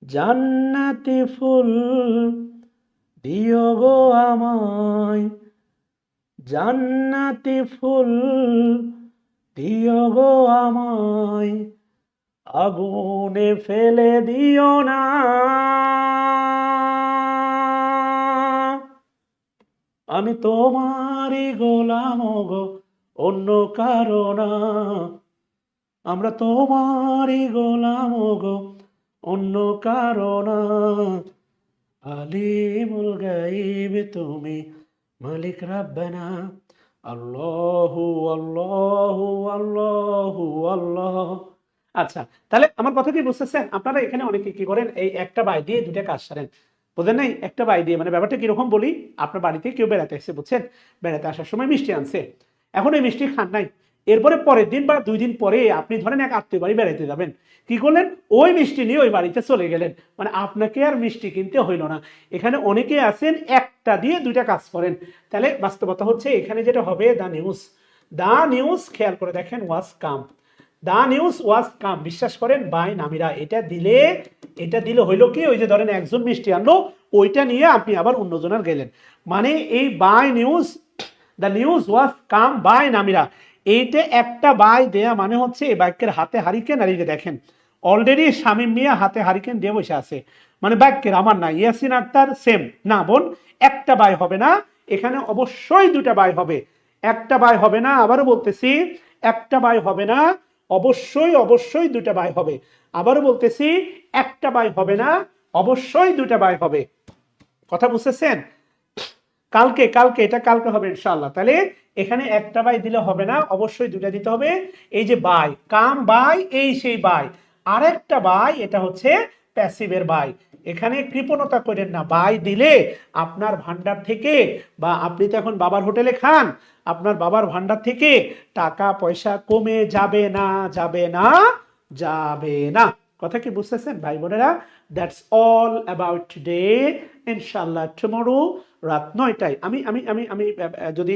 জান্নাতি ফুল দিও গো আমায়, জান্নাতি ফুল দিও গো আমায়, আগুনে ফেলে দিও না। আমি তোমারই গোলাম গো, অন্য কারো না। আমরা তোমারই গোলাম গো, অন্য কারো না। আলিমুল গাইব তুমি, মালিক রাব্বানা। আল্লাহু আল্লাহু আল্লাহু আল্লাহ। আচ্ছা, তাহলে আমার কথা কি বুঝতেছেন? আপনারা এখানে অনেকে কি করেন, এই একটা বাই দিয়ে দুইটা কাজ সারেন, বুঝলেন নাই? একটা বাই দিয়ে মানে ব্যাপারটা কিরকম বলি, আপনার বাড়িতে কেউ বেড়াতে এসে, বুঝছেন, বেড়াতে আসার সময় মিষ্টি আনছে, এখন এই মিষ্টি খান নাই, এরপরে পরের দিন বা 2 দিন পরে আপনি ধরেন এক আত্মীয় বাড়ি বেড়াতে যাবেন, কি করলেন, ওই মিষ্টি নিয়ে ওই বাড়িতে চলে গেলেন, মানে আপনাকে আর মিষ্টি কিনতে হইল না। এখানে অনেকে আছেন একটা দিয়ে দুইটা কাজ করেন। তাহলে বাস্তবতা হচ্ছে এখানে যেটা হবে, দা নিউজ খেয়াল করে দেখেন, ওয়াজ কাম, দা নিউজ ওয়াজ কাম, বিশ্বাস করেন বাই নামিরা, এটা দিলে হইলো কি, ওই যে ধরেন একজন মিষ্টি আনলো, ওইটা নিয়ে আপনি আবার অন্যজনের গেলেন, মানে এই by news, the news was come by Namira, এইটা একটা বাই দেয়া মানে হচ্ছে এই বাক্যের হাতে হারিকেন, আর এই যে দেখেন অলরেডি শামীম মিয়া হাতে হারিকেন দিয়ে বসে আছে, মানে বাক্যের আমার না, ইয়াসিন আক্তার সেম না বোন, একটা বাই হবে না, এখানে অবশ্যই দুটা বাই হবে, একটা বাই হবে না, আবারও বলতেছি একটা বাই হবে না, অবশ্যই দুটা বাই হবে, আবারও বলতেছি একটা বাই হবে না, অবশ্যই দুটা বাই হবে। কথা বুঝতেছেন? কালকে এটা কালকে হবে ইনশাআল্লাহ। তাহলে এখানে একটা বাই দিলে হবে না, অবশ্যই দুটা দিতে হবে। এই যে বাই, কাম বাই, এই সেই বাই, আরেকটা বাই, এটা হচ্ছে প্যাসিভের বাই। এখানে কৃপণতা করেন না, বাই দিলে আপনার ভান্ডার থেকে, বা আপনি তো এখন বাবার হোটেলে খান, আপনার বাবার ভান্ডার থেকে টাকা পয়সা কমে যাবে না, যাবে না। কথা কি বুঝতেছেন ভাই বোনেরা? That's all about today. ইনশাআল্লাহ টুমরো রাত 9টায় আমি আমি আমি আমি যদি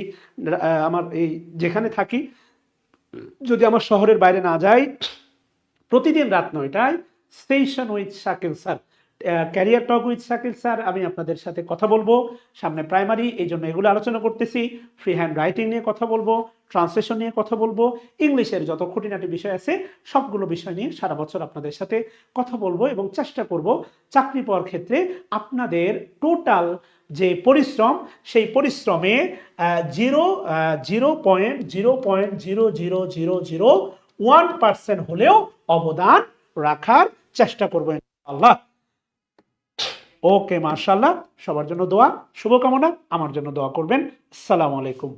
আমার এই যেখানে থাকি, যদি আমার শহরের বাইরে না যাই, প্রতিদিন রাত 9টায় station with Shakil sir, career talk with Shakil sir, আমি আপনাদের সাথে কথা বলবো। সামনে প্রাইমারি, এই জন্য এগুলো আলোচনা করতেছি। ফ্রি হ্যান্ড রাইটিং নিয়ে কথা বলবো, ট্রান্সলেশন নিয়ে কথা বলবো, ইংলিশের যত খুঁটিনাটি বিষয় আছে সবগুলো বিষয় নিয়ে সারা বছর আপনাদের সাথে কথা বলবো, এবং চেষ্টা করব চাকরি পাওয়ার ক্ষেত্রে আপনাদের টোটাল যে পরিশ্রম, সেই পরিশ্রমে 0.0000001% হলেও অবদান রাখার চেষ্টা করবো ইনশাআল্লাহ। ওকে, মাশাআল্লাহ, সবার জন্য দোয়া, শুভকামনা, আমার জন্য দোয়া করবেন। আসসালামু আলাইকুম।